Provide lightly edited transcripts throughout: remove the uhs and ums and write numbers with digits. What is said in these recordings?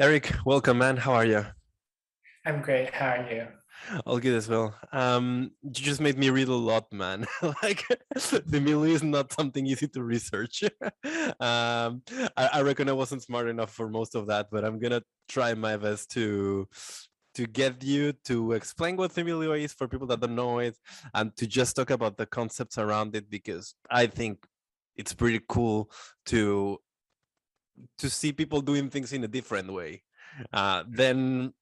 Eric, welcome, man. How are you? I'm great. How are you? All good as well. You just made me read a lot, man. Like the mill is not something easy to research. I reckon I wasn't smart enough for most of that, but I'm gonna try my best to get you to explain what Themelio is for people that don't know it, and to just talk about the concepts around it because I think it's pretty cool to to see people doing things in a different way. Then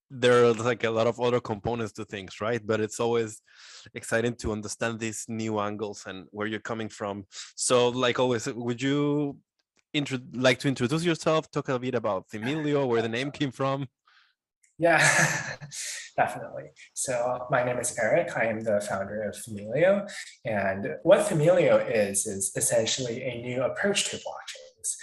there are like a lot of other components to things, right? But it's always exciting to understand these new angles and where you're coming from. So, like always, would you like to introduce yourself, talk a bit about Themelio, where the name came from? Yeah, definitely. So my name is Eric. I am the founder of Themelio. And what Themelio is essentially a new approach to blockchains.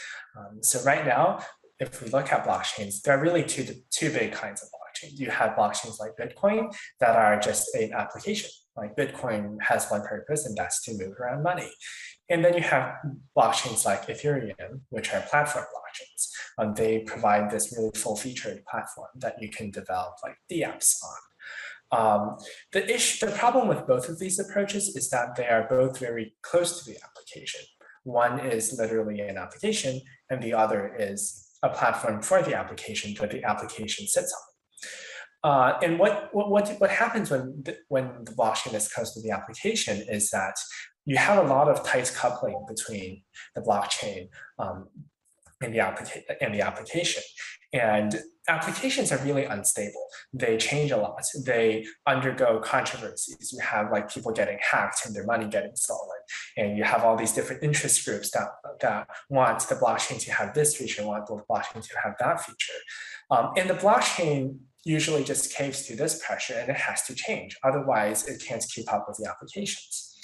So right now, if we look at blockchains, there are really two big kinds of blockchains. You have blockchains like Bitcoin that are just an application. Like Bitcoin has one purpose, and that's to move around money. And then you have blockchains like Ethereum, which are platform blockchains. They provide this really full-featured platform that you can develop like dApps on. The problem with both of these approaches is that they are both very close to the application. One is literally an application, and the other is a platform for the application that the application sits on. And what happens when the blockchain is close to the application is that you have a lot of tight coupling between the blockchain and the application. And applications are really unstable. They change a lot. They undergo controversies. You have like people getting hacked and their money getting stolen. And you have all these different interest groups that want the blockchain to have this feature, want the blockchain to have that feature. And the blockchain usually just caves to this pressure and it has to change. Otherwise, it can't keep up with the applications.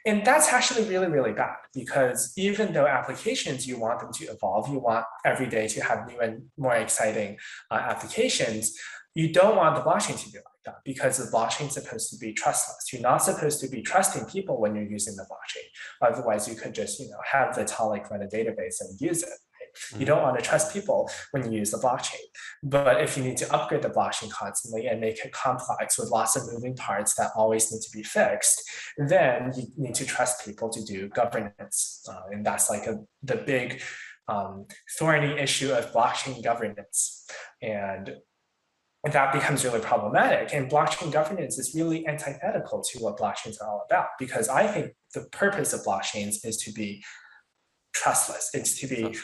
And that's actually really, really bad because even though applications, you want them to evolve, you want every day to have new and more exciting applications, you don't want the blockchain to be like that because the blockchain is supposed to be trustless. You're not supposed to be trusting people when you're using the blockchain. Otherwise, you could just have Vitalik run a database and use it. You don't want to trust people when you use the blockchain. But if you need to upgrade the blockchain constantly and make it complex with lots of moving parts that always need to be fixed, then you need to trust people to do governance. And that's like the big thorny issue of blockchain governance. And that becomes really problematic. And blockchain governance is really antithetical to what blockchains are all about, because I think the purpose of blockchains is to be trustless. It's to be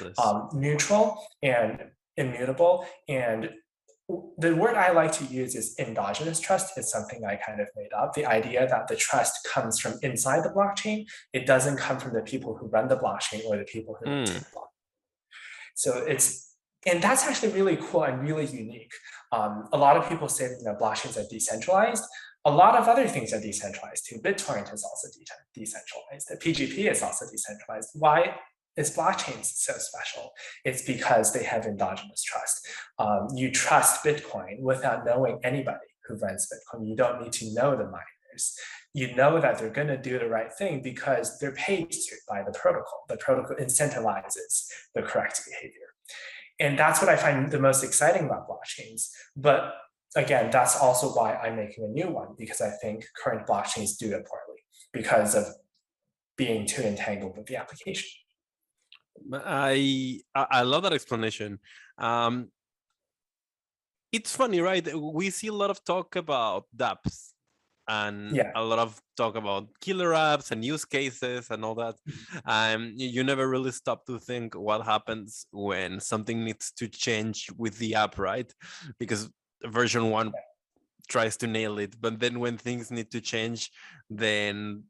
neutral and immutable. And the word I like to use is endogenous trust. It's something I kind of made up. The idea that the trust comes from inside the blockchain. It doesn't come from the people who run the blockchain or the people who maintain the blockchain. So and that's actually really cool and really unique. A lot of people say that blockchains are decentralized. A lot of other things are decentralized too. BitTorrent is also decentralized. The PGP is also decentralized. Why is blockchains so special? It's because they have endogenous trust. You trust Bitcoin without knowing anybody who runs Bitcoin. You don't need to know the miners. You know that they're going to do the right thing because they're paid to by the protocol. The protocol incentivizes the correct behavior. And that's what I find the most exciting about blockchains. But again, that's also why I'm making a new one, because I think current blockchains do it poorly because of being too entangled with the application. I love that explanation. It's funny, right? We see a lot of talk about dApps and a lot of talk about killer apps and use cases and all that. You never really stop to think what happens when something needs to change with the app, right? Because version 1 tries to nail it, but then when things need to change, then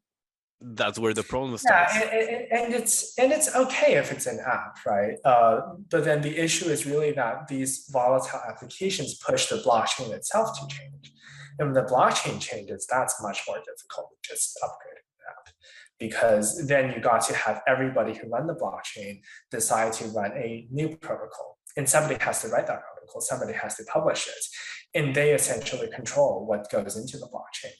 that's where the problem starts. And it's okay if it's an app, right? But then the issue is really that these volatile applications push the blockchain itself to change. And when the blockchain changes, that's much more difficult than just upgrading the app, because then you got to have everybody who run the blockchain decide to run a new protocol. And somebody has to write that protocol, somebody has to publish it, and they essentially control what goes into the blockchain.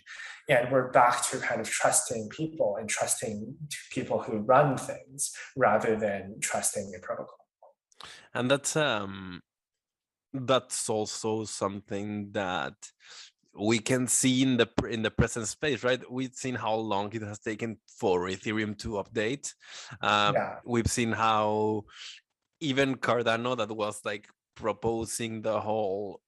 And we're back to kind of trusting people and trusting people who run things rather than trusting a protocol. And that's that's also something that we can see in the present space, right? We've seen how long it has taken for Ethereum to update. Yeah, We've seen how even Cardano, that was like proposing the whole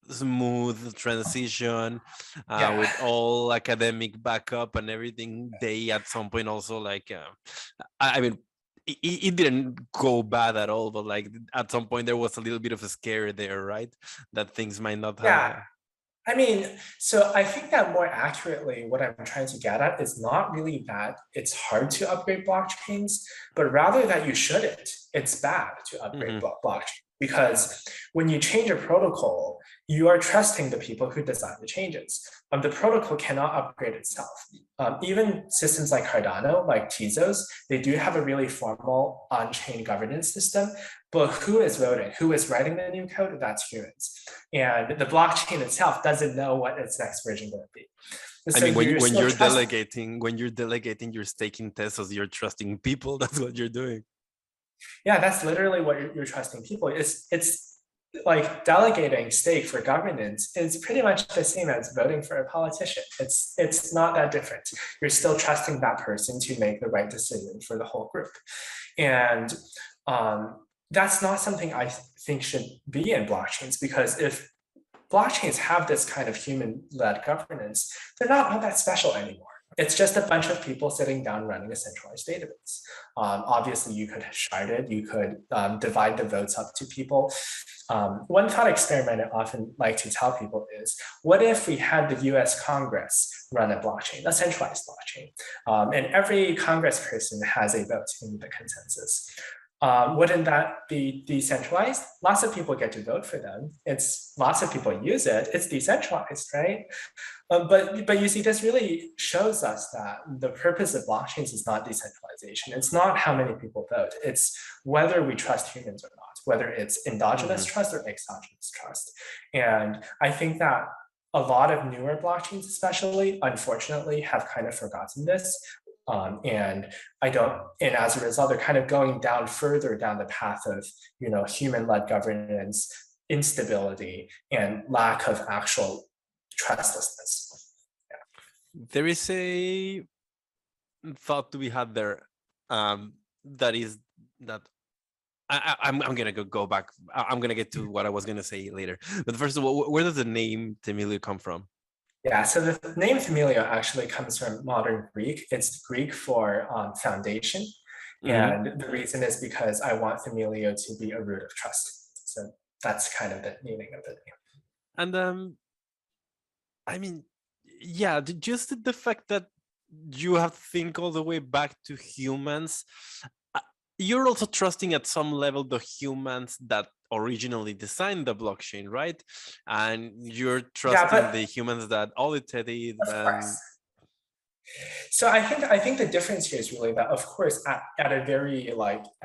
smooth transition yeah. with all academic backup and everything, they at some point also like I mean it didn't go bad at all, but like at some point there was a little bit of a scare there, right? That things might not Yeah, I mean, so I think that more accurately, what I'm trying to get at is not really that it's hard to upgrade blockchains, but rather that you shouldn't. It's bad to upgrade Mhm. blockchain because when you change a protocol, you are trusting the people who design the changes. The protocol cannot upgrade itself. Even systems like Cardano, like Tezos, they do have a really formal on-chain governance system, but who is voting? Who is writing the new code? That's humans. And the blockchain itself doesn't know what its next version going to be. I So mean, you're when still you're trusting. delegating, you're staking Teslas, you're trusting people. That's what you're doing. Yeah, that's literally what you're trusting people. It's like delegating stake for governance is pretty much the same as voting for a politician. It's not that different. You're still trusting that person to make the right decision for the whole group. And that's not something I think should be in blockchains, because if blockchains have this kind of human-led governance, they're not all that special anymore. It's just a bunch of people sitting down running a centralized database. Obviously, you could shard it, you could divide the votes up to people. One thought experiment I often like to tell people is, what if we had the US Congress run a blockchain, a centralized blockchain, and every congressperson has a vote in the consensus? Wouldn't that be decentralized? Lots of people get to vote for them. It's lots of people use it. It's decentralized, right? But you see, this really shows us that the purpose of blockchains is not decentralization. It's not how many people vote. It's whether we trust humans or not, whether it's endogenous Mhm. trust or exogenous trust. And I think that a lot of newer blockchains, especially, unfortunately, have kind of forgotten this. And and as a result, they're kind of going down further down the path of, human-led governance, instability, and lack of actual trustlessness. There is a thought to be had there, that is that I'm gonna go back. I'm gonna get to what I was gonna say later. But first of all, where does the name Themelio come from? Yeah, so the name Themelio actually comes from modern Greek. It's Greek for foundation. Hmm. And the reason is because I want Themelio to be a root of trust. So that's kind of the meaning of the name. And I mean, yeah, just the fact that you have to think all the way back to humans. uh, You're also trusting at some level the humans that originally designed the blockchain, right? And you're Yeah, trusting the but humans that audited it of and course. So I think the difference here is really that, of course, at a very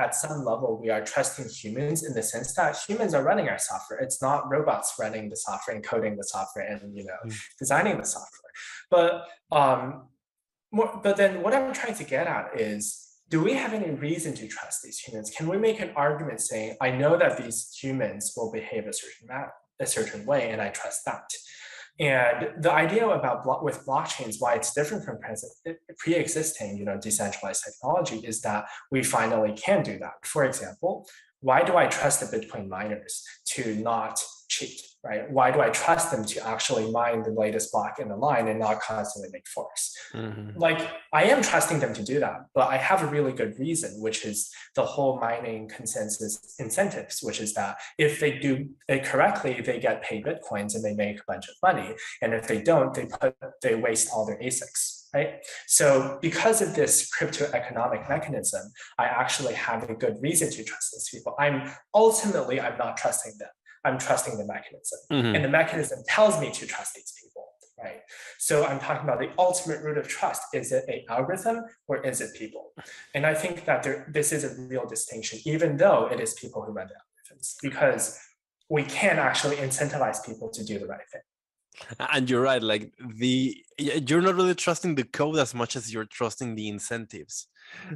at some level, we are trusting humans in the sense that humans are running our software. It's not robots running the software and coding the software and designing the software. But but then what I'm trying to get at is, do we have any reason to trust these humans? Can we make an argument saying, I know that these humans will behave a certain way, and I trust that? And the idea about with blockchains, why it's different from pre-existing, decentralized technology, is that we finally can do that. For example, why do I trust the Bitcoin miners to not cheat, right? Why do I trust them to actually mine the latest block in the line and not constantly make forks? Mhm. Like, I am trusting them to do that, but I have a really good reason, which is the whole mining consensus incentives, which is that if they do it correctly, they get paid Bitcoins and they make a bunch of money. And if they don't, they waste all their ASICs, right? So because of this crypto economic mechanism, I actually have a good reason to trust these people. I'm not trusting them. I'm trusting the mechanism. And the Mhm. mechanism tells me to trust these people, right? So I'm talking about the ultimate root of trust. Is it an algorithm or is it people? And I think that this is a real distinction, even though it is people who run the algorithms, because we can actually incentivize people to do the right thing. And you're right, like you're not really trusting the code as much as you're trusting the incentives.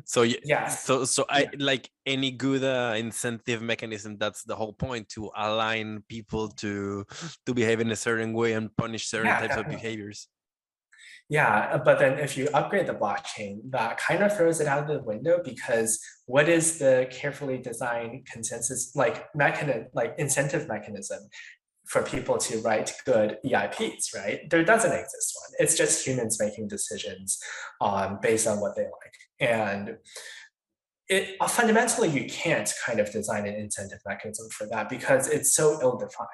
So Yes. I like any good incentive mechanism. That's the whole point, to align people to behave in a certain way and punish certain Yeah, types of definitely. behaviors. Yeah, but then if you upgrade the blockchain, that kind of throws it out of the window, because what is the carefully designed consensus like incentive mechanism for people to write good EIPs, right? There doesn't exist one. It's just humans making decisions based on what they like. And fundamentally, you can't kind of design an incentive mechanism for that because it's so ill-defined.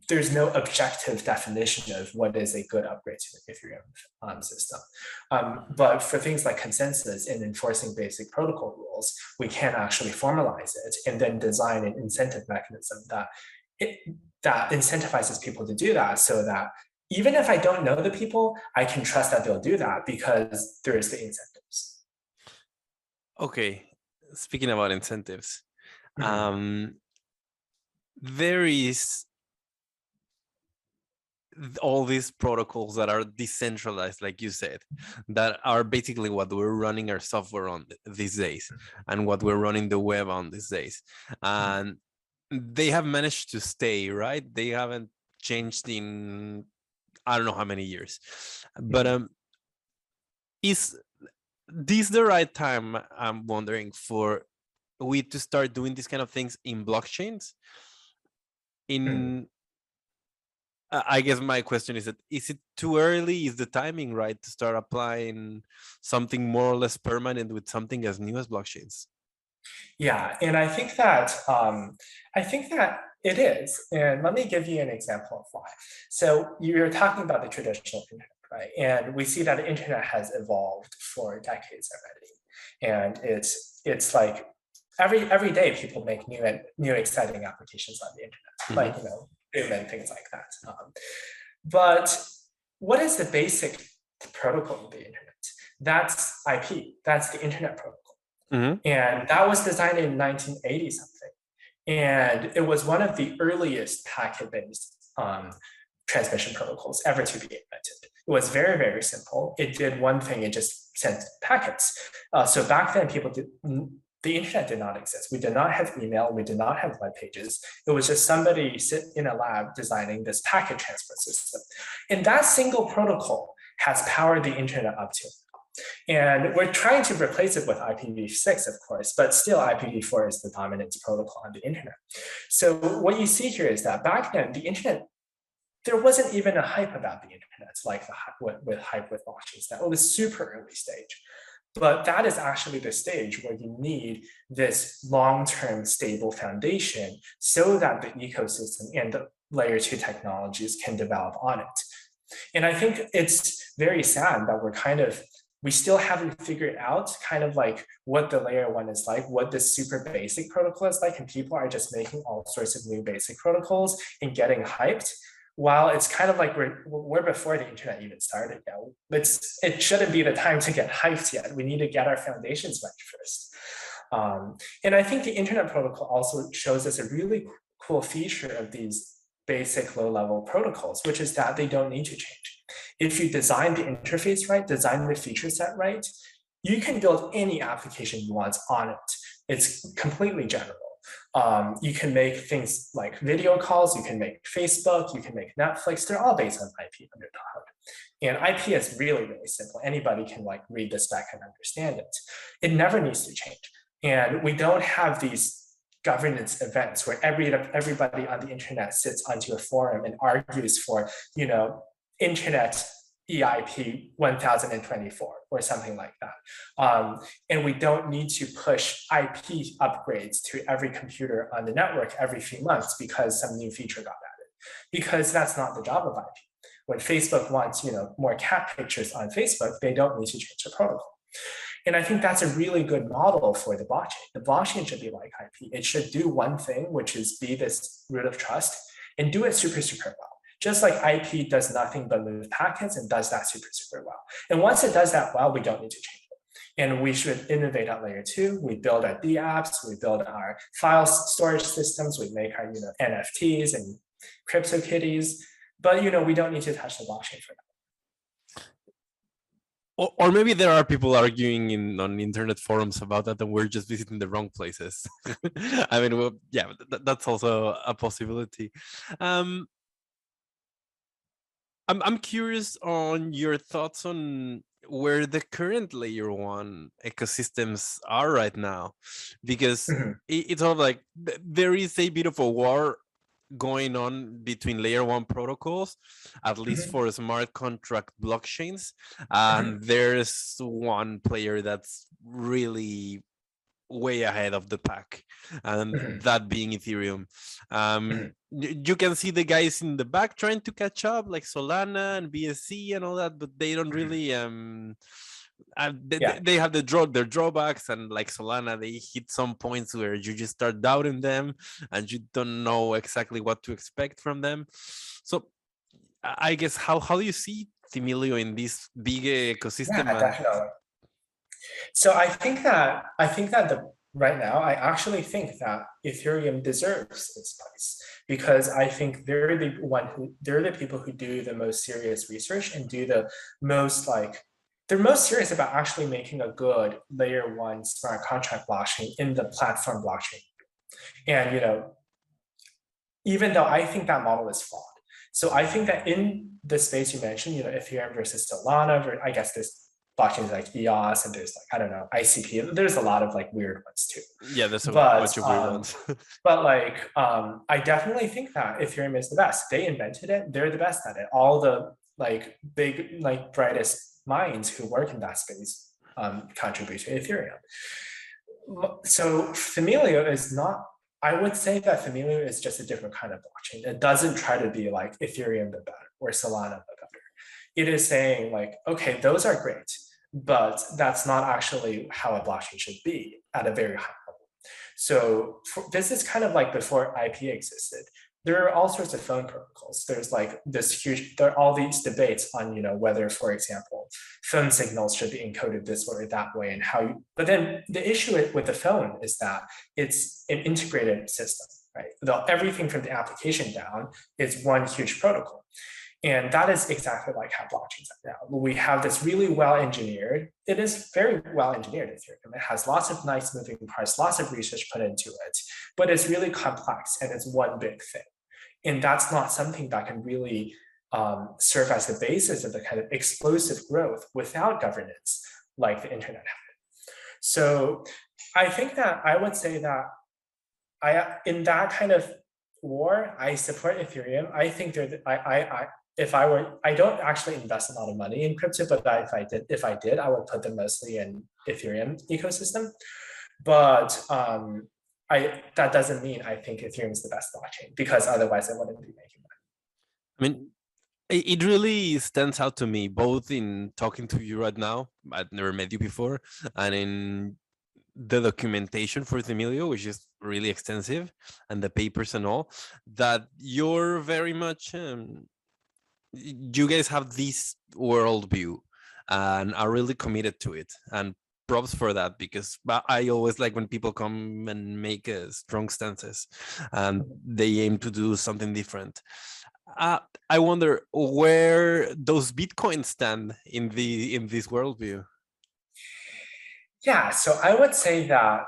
There's no objective definition of what is a good upgrade to the Ethereum system. But for things like consensus and enforcing basic protocol rules, we can actually formalize it and then design an incentive mechanism that incentivizes people to do that, so that even if I don't know the people, I can trust that they'll do that because there is the incentives. Okay, speaking about incentives, Mhm. there is all these protocols that are decentralized, like you said, that are basically what we're running our software on these days and what we're running the web on these days. And they have managed to stay, right? They haven't changed in I don't know how many years. But is this the right time, I'm wondering, for we to start doing these kind of things in blockchains? Mhm. In I guess my question is that, is it too early? Is the timing right to start applying something more or less permanent with something as new as blockchains? Yeah, and I think that it is. And let me give you an example of why. So you're talking about the traditional internet, right? And we see that the internet has evolved for decades already. And it's like every day people make new exciting applications on the internet, Hmm. like Doom and things like that. But what is the basic protocol of the internet? That's IP. That's the internet protocol. Hmm. And that was designed in 1980 something. And it was one of the earliest packet-based transmission protocols ever to be invented. It was very, very simple. It did one thing, it just sent packets. So back then, the internet did not exist. We did not have email, we did not have web pages. It was just somebody sit in a lab designing this packet transfer system. And that single protocol has powered the internet up to. And we're trying to replace it with IPv6, of course, but still IPv4 is the dominant protocol on the internet. So what you see here is that back then, the internet, there wasn't even a hype about the internet, like with hype with blockchains. That was super early stage. But that is actually the stage where you need this long-term stable foundation so that the ecosystem and the layer 2 technologies can develop on it. And I think it's very sad that we still haven't figured out kind of like what the layer 1 is like, what this super basic protocol is like, and people are just making all sorts of new basic protocols and getting hyped. While it's kind of like we're before the internet even started. It shouldn't be the time to get hyped yet. We need to get our foundations right first. And I think the internet protocol also shows us a really cool feature of these basic low-level protocols, which is that they don't need to change. If you design the interface right, design the feature set right, you can build any application you want on it. It's completely general. You can make things like video calls, you can make Facebook, you can make Netflix. They're all based on IP under the hood. And IP is really, really simple. Anybody can read the spec and understand it. It never needs to change. And we don't have these governance events where everybody on the internet sits onto a forum and argues for, internet EIP 1024 or something like that. And we don't need to push IP upgrades to every computer on the network every few months because some new feature got added, because that's not the job of IP. When Facebook wants, more cat pictures on Facebook, they don't need to change the protocol. And I think that's a really good model for the blockchain. The blockchain should be like IP. It should do one thing, which is be this root of trust, and do it super, super well. Just like IP does nothing but move packets and does that super, super well. And once it does that well, we don't need to change it. And we should innovate at layer 2. We build our dApps, we build our file storage systems, we make our NFTs and CryptoKitties. But we don't need to touch the blockchain for that. Or maybe there are people arguing on internet forums about that, and we're just visiting the wrong places. I mean, well, yeah, that's also a possibility. I'm curious on your thoughts on where the current layer 1 ecosystems are right now, because it's all like there is a bit of a war going on between layer 1 protocols, at least for smart contract blockchains, and there's one player that's really way ahead of the pack, and that being Ethereum. You can see the guys in the back trying to catch up, like Solana and BSC and all that, but they don't really they have their drawbacks, and like Solana, they hit some points where you just start doubting them and you don't know exactly what to expect from them. So I guess how do you see Themelio in this big ecosystem? Yeah, definitely. So I think that right now, I actually think that Ethereum deserves its place, because I think they're the people who do the most serious research and do the most they're most serious about actually making a good layer 1 smart contract blockchain in the platform blockchain. And even though I think that model is flawed. So I think that in the space you mentioned, Ethereum versus Solana, I guess there's blockchains like EOS, and there's I don't know, ICP. There's a lot of weird ones too. Yeah, there's a bunch of weird ones. But I definitely think that Ethereum is the best. They invented it. They're the best at it. All the big brightest minds who work in that space contribute to Ethereum. So Themelio is not. I would say that Themelio is just a different kind of blockchain. It doesn't try to be like Ethereum but better or Solana but better. It is saying okay, those are great, but that's not actually how a blockchain should be at a very high level. So this is kind of like before IP existed. There are all sorts of phone protocols. There's there are all these debates on, whether, for example, phone signals should be encoded this way or that way, and but then the issue with the phone is that it's an integrated system, right? Everything from the application down is one huge protocol. And that is exactly like how blockchains are now. We have this really well-engineered, it is very well-engineered Ethereum. It has lots of nice moving parts, lots of research put into it, but it's really complex and it's one big thing. And that's not something that can really serve as the basis of the kind of explosive growth without governance like the internet had. So I think that I would say that in that kind of war, I support Ethereum. I think I don't actually invest a lot of money in crypto, but if I did, I would put them mostly in Ethereum ecosystem. But that doesn't mean I think Ethereum is the best blockchain, because otherwise I wouldn't be making money. I mean, it really stands out to me, both in talking to you right now, I've never met you before, and in the documentation for Themelio, which is really extensive, and the papers and all, that you're very much, you guys have this worldview and are really committed to it. And props for that, because I always like when people come and make strong stances and they aim to do something different. I wonder where those Bitcoins stand in this worldview. Yeah, so I would say that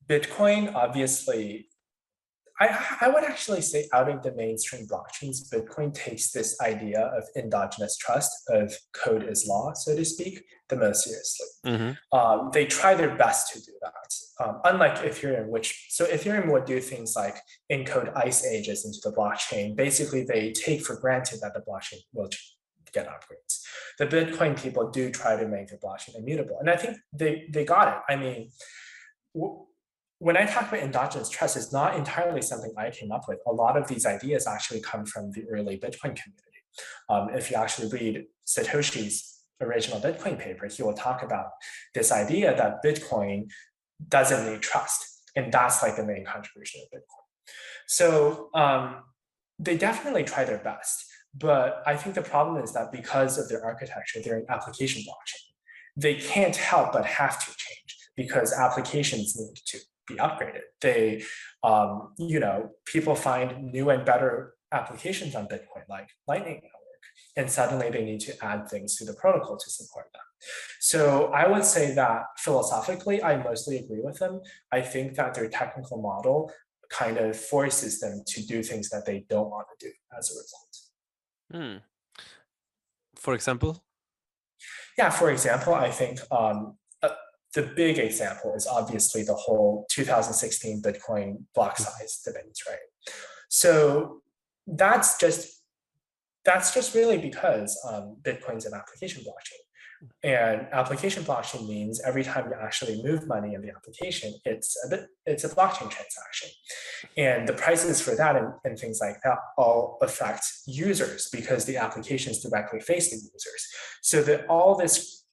Bitcoin, obviously, I would actually say out of the mainstream blockchains, Bitcoin takes this idea of endogenous trust, of code is law, so to speak, the most seriously. They try their best to do that. Unlike Ethereum, so Ethereum would do things like encode ice ages into the blockchain. Basically, they take for granted that the blockchain will get upgrades. The Bitcoin people do try to make the blockchain immutable. And I think they got it. I mean, when I talk about endogenous trust, it's not entirely something I came up with. A lot of these ideas actually come from the early Bitcoin community. If you actually read Satoshi's original Bitcoin paper, he will talk about this idea that Bitcoin doesn't need trust. And that's the main contribution of Bitcoin. So they definitely try their best. But I think the problem is that because of their architecture, they're an application blockchain. They can't help but have to change, because applications need to be upgraded. They, people find new and better applications on Bitcoin, like Lightning Network, and suddenly they need to add things to the protocol to support them. So I would say that philosophically, I mostly agree with them. I think that their technical model kind of forces them to do things that they don't want to do as a result. For example? Yeah, for example, I think the big example is obviously the whole 2016 Bitcoin block size debate, right? So that's just really because Bitcoin's an application blockchain. And application blockchain means every time you actually move money in the application, it's a blockchain transaction. And the prices for that and things like that all affect users because the applications directly face the users. So that all this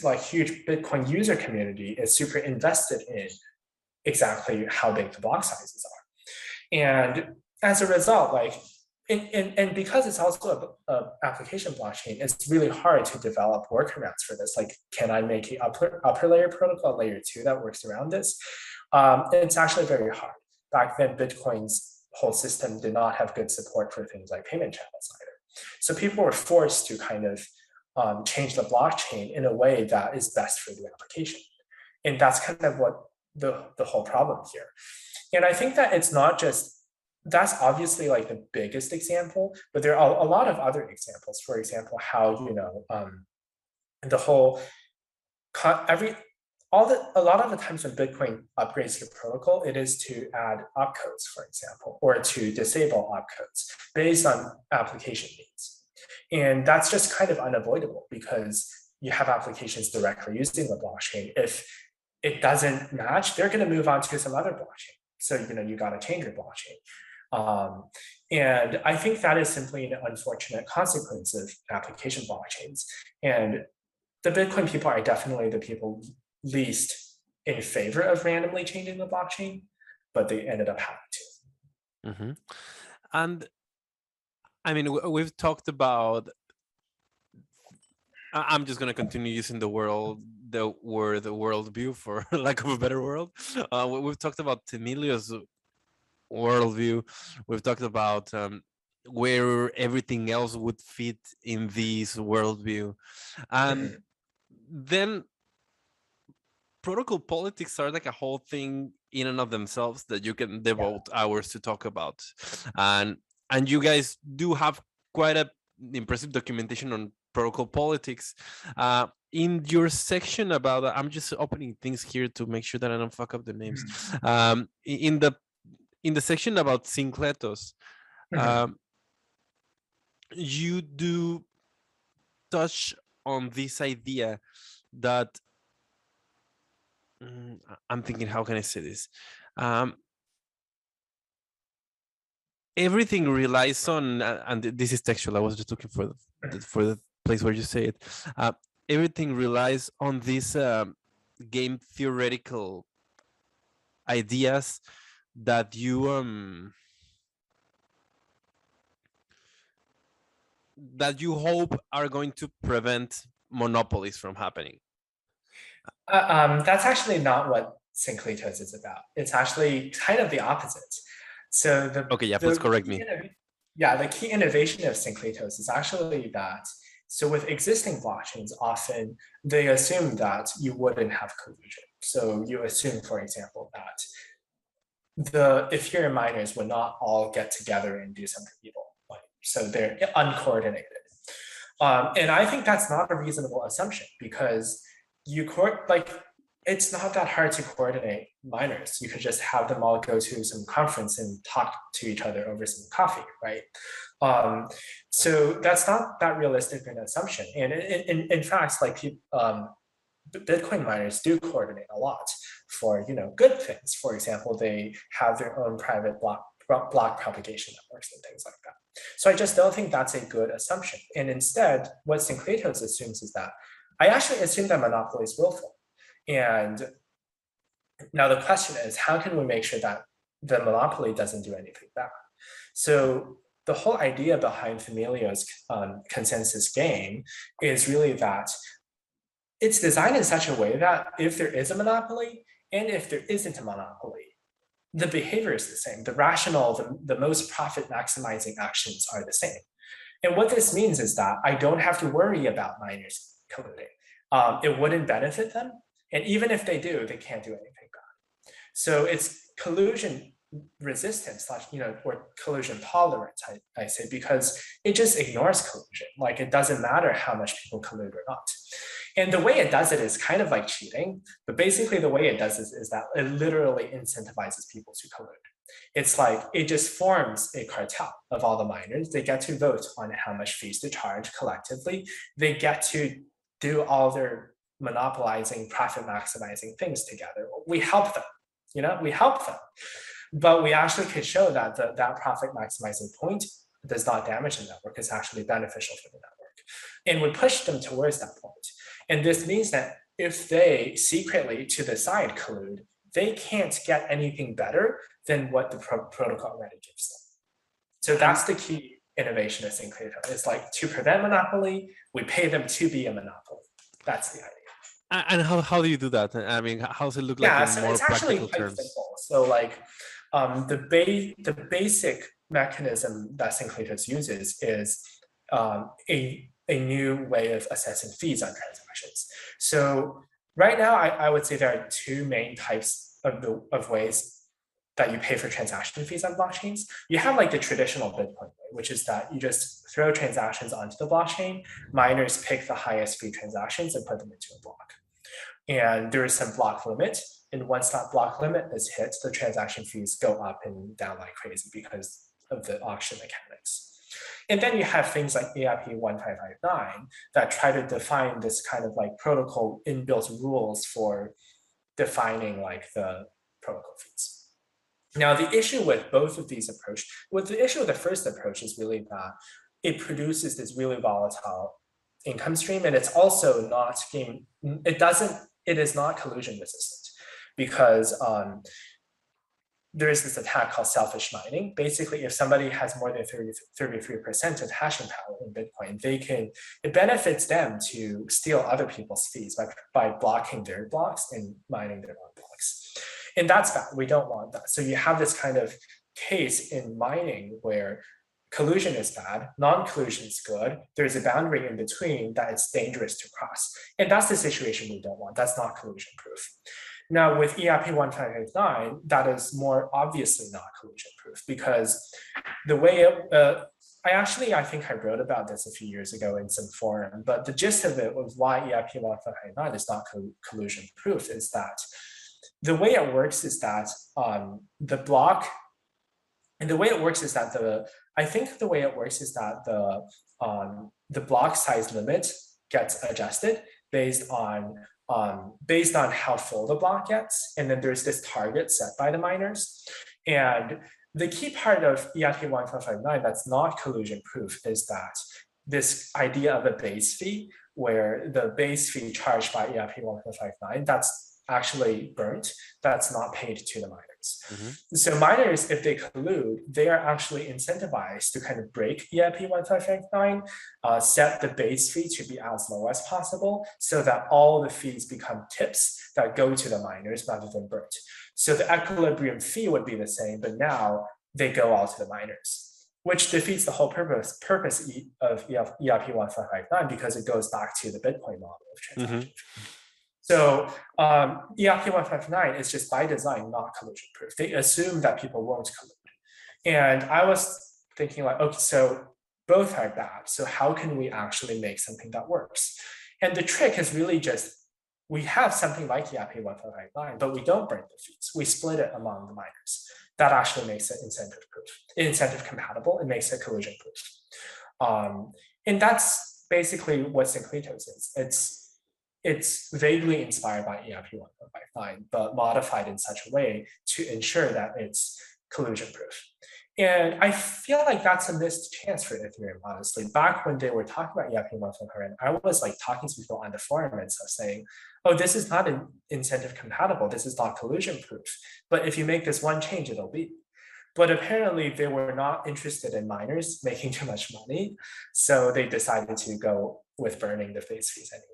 like huge Bitcoin user community is super invested in exactly how big the block sizes are. And as a result, like, and because it's also a application blockchain, it's really hard to develop workarounds for this. Like, can I make an upper layer protocol, layer 2, that works around this? It's actually very hard. Back then, Bitcoin's whole system did not have good support for things like payment channels either. So people were forced to kind of change the blockchain in a way that is best for the application. And that's kind of what the whole problem here. And I think that it's not just, that's obviously like the biggest example, but there are a lot of other examples. For example, how, the whole, a lot of the times when Bitcoin upgrades the protocol, it is to add opcodes, for example, or to disable opcodes based on application needs. And that's just kind of unavoidable because you have applications directly using the blockchain. If it doesn't match, they're going to move on to some other blockchain. So, you got to change your blockchain. And I think that is simply an unfortunate consequence of application blockchains. And the Bitcoin people are definitely the people least in favor of randomly changing the blockchain, but they ended up having to. Mm-hmm. And I mean, we've talked about, I'm just going to continue using the word worldview for lack of a better word. We've talked about Themelio's worldview. We've talked about where everything else would fit in this worldview. And then protocol politics are like a whole thing in and of themselves that you can devote hours to talk about. And you guys do have quite a impressive documentation on protocol politics. In your section about, I'm just opening things here to make sure that I don't fuck up the names. In the section about syncletos, you do touch on this idea that I'm thinking, how can I say this? Everything relies on, and this is textual. I was just looking for the place where you say it. Everything relies on these game theoretical ideas that you hope are going to prevent monopolies from happening. That's actually not what syncletos is about. It's actually kind of the opposite. So please correct me. The key innovation of syncletos is actually that, so with existing blockchains, often they assume that you wouldn't have collusion. So you assume, for example, that the Ethereum miners would not all get together and do something evil. So they're uncoordinated. And I think that's not a reasonable assumption because it's not that hard to coordinate miners. You could just have them all go to some conference and talk to each other over some coffee, right? So that's not that realistic an assumption. And in fact, Bitcoin miners do coordinate a lot for good things. For example, they have their own private block propagation networks and things like that. So I just don't think that's a good assumption. And instead, what syncletos assumes is that I actually assume that monopoly is willful. And now the question is, how can we make sure that the monopoly doesn't do anything bad? So the whole idea behind Themelio's consensus game is really that it's designed in such a way that if there is a monopoly and if there isn't a monopoly, the behavior is the same. The rational, the most profit maximizing actions are the same. And what this means is that I don't have to worry about miners colluding. It wouldn't benefit them. And even if they do, they can't do anything bad. So it's collusion resistant slash, or collusion tolerance, I say, because it just ignores collusion. Like it doesn't matter how much people collude or not. And the way it does it is kind of like cheating, but basically the way it does it is that it literally incentivizes people to collude. It's like it just forms a cartel of all the miners. They get to vote on how much fees to charge collectively. They get to do all their monopolizing, profit maximizing things together. We help them, we help them. But we actually could show that that profit maximizing point does not damage the network. It's actually beneficial for the network. And we push them towards that point. And this means that if they secretly to the side collude, they can't get anything better than what the protocol already gives them. So that's the key innovation of Syncreto. It's like to prevent monopoly, we pay them to be a monopoly. That's the idea. And how do you do that? I mean, how does it look like in so more it's actually practical quite terms? simple. So like the basic mechanism that Syncreto uses is a new way of assessing fees on transactions. So right now, I would say there are two main types of ways that you pay for transaction fees on blockchains. You have like the traditional Bitcoin way, which is that you just throw transactions onto the blockchain, miners pick the highest fee transactions and put them into a block. And there is some block limit. And once that block limit is hit, the transaction fees go up and down like crazy because of the auction mechanics. And then you have things like EIP 1559 that try to define this kind of like protocol inbuilt rules for defining like the protocol fees. Now, the issue with both of these approaches, the issue with the first approach is really that it produces this really volatile income stream, and it's also not it is not collusion resistant because there is this attack called selfish mining. Basically, if somebody has more than 33% of hashing power in Bitcoin, it benefits them to steal other people's fees by blocking their blocks and mining their own blocks. And that's bad. We don't want that. So you have this kind of case in mining where collusion is bad, non-collusion is good. There's a boundary in between that it's dangerous to cross. And that's the situation we don't want. That's not collusion proof. Now with EIP 1559, that is more obviously not collusion proof because the way I think I wrote about this a few years ago in some forum, but the gist of it was why EIP 1559 is not collusion proof is that the way it works is that the block, and the way it works is that the block size limit gets adjusted based on how full the block gets, and then there's this target set by the miners. And the key part of EIP 1559 that's not collusion proof is that this idea of a base fee, where the base fee charged by EIP 1559, that's actually burnt, that's not paid to the miners. Mm-hmm. So miners, if they collude, they are actually incentivized to kind of break EIP 1559, set the base fee to be as low as possible so that all the fees become tips that go to the miners rather than burnt. So the equilibrium fee would be the same, but now they go all to the miners, which defeats the whole purpose of EIP 1559 because it goes back to the Bitcoin model of transaction. Mm-hmm. So EIP 159 is just by design not collusion proof. They assume that people won't collude. And I was thinking like, okay, so both are bad. So how can we actually make something that works? And the trick is really just, we have something like EIP 159, but we don't burn the fees. We split it among the miners. That actually makes it incentive compatible. It makes it collusion proof. And that's basically what Syncreto is. It's vaguely inspired by EIP 159, but modified in such a way to ensure that it's collusion proof. And I feel like that's a missed chance for Ethereum, honestly. Back when they were talking about EIP 159, I was like talking to people on the forum and stuff saying, oh, this is not incentive compatible. This is not collusion proof. But if you make this one change, it'll be. But apparently they were not interested in miners making too much money. So they decided to go with burning the base fees anyway.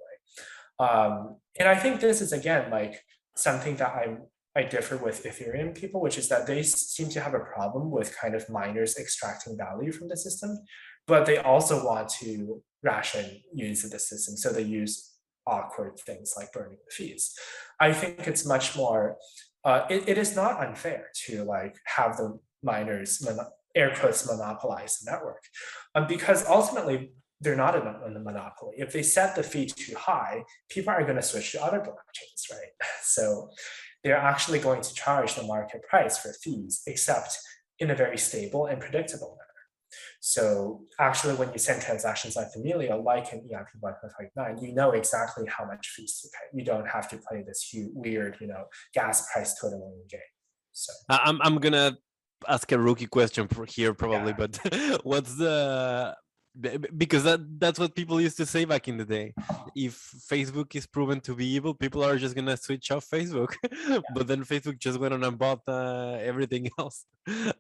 And I think this is, again, like something that I'm I differ with Ethereum people, which is that they seem to have a problem with kind of miners extracting value from the system, but they also want to ration use of the system. So they use awkward things like burning the fees. I think it's much more, it is not unfair to like have the miners, air quotes, monopolize the network, because ultimately they're not in a monopoly. If they set the fee too high, people are going to switch to other blockchains, right? So they're actually going to charge the market price for fees, except in a very stable and predictable manner. So actually, when you send transactions like Themelio, like in EIP 1.59, you know exactly how much fees to pay. You don't have to play this huge, weird, gas price totaling game. So I'm gonna ask a rookie question here probably, yeah. but what's the because that's what people used to say back in the day. If Facebook is proven to be evil, people are just gonna switch off Facebook. But then Facebook just went on and bought everything else,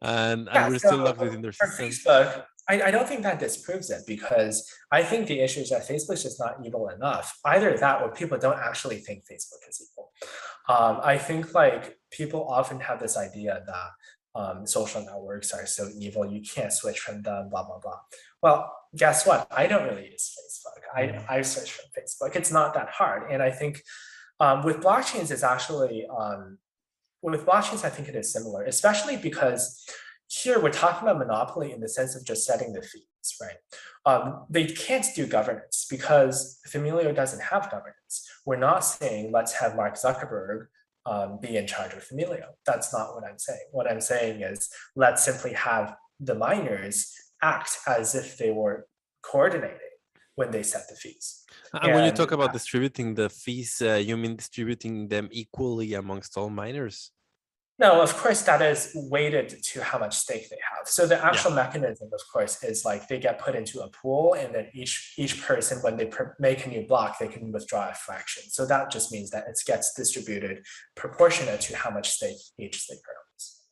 and Yeah, we're still so locked within their for system. Facebook, I don't think that disproves it, because I think the issue is that Facebook's just not evil enough. Either that or people don't actually think Facebook is evil. I think like people often have this idea that social networks are so evil, you can't switch from them, blah, blah, blah. Well, guess what? I don't really use Facebook. I switch from Facebook. It's not that hard. And I think with blockchains, it's actually, with blockchains, I think it is similar, especially because here we're talking about monopoly in the sense of just setting the fees, right? They can't do governance because Themelio doesn't have governance. We're not saying let's have Mark Zuckerberg be in charge of Themelio. That's not what I'm saying. What I'm saying is let's simply have the miners act as if they were coordinating when they set the fees. And when you talk about distributing the fees, you mean distributing them equally amongst all miners? No, of course, that is weighted to how much stake they have. So the actual mechanism, of course, is like they get put into a pool, and then each person, when they make a new block, they can withdraw a fraction. So that just means that it gets distributed proportionate to how much stake each staker owns.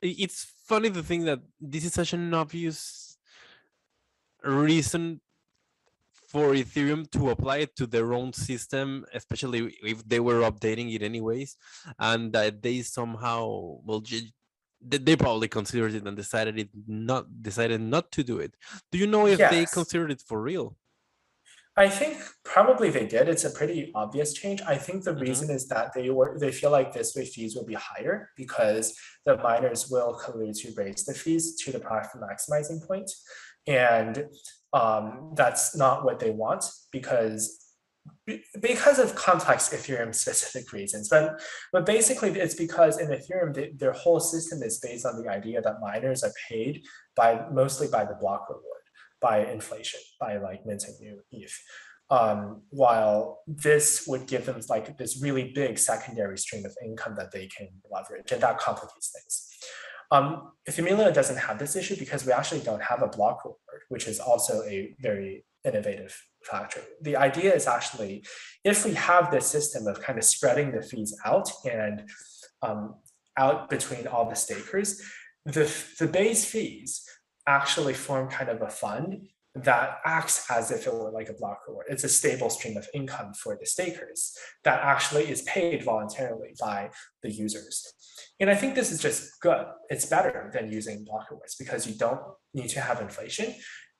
It's funny to think that this is such an obvious reason for Ethereum to apply it to their own system, especially if they were updating it anyways, and that they somehow, well, they probably considered it and decided not to do it. Do you know if they Yes, considered it for real? I think probably they did. It's a pretty obvious change. I think the reason is that they feel like this way fees will be higher because the miners will collude to raise the fees to the profit maximizing point. And that's not what they want because of complex Ethereum specific reasons. But basically it's because in Ethereum, their whole system is based on the idea that miners are paid mostly by the block reward, by inflation, by like minting new ETH. While this would give them like this really big secondary stream of income that they can leverage, and that complicates things. Themelio doesn't have this issue because we actually don't have a block reward, which is also a very innovative factor. The idea is actually, if we have this system of kind of spreading the fees out and out between all the stakers, the base fees actually form kind of a fund that acts as if it were like a block reward. It's a stable stream of income for the stakers that actually is paid voluntarily by the users. And I think this is just good. It's better than using block rewards because you don't need to have inflation.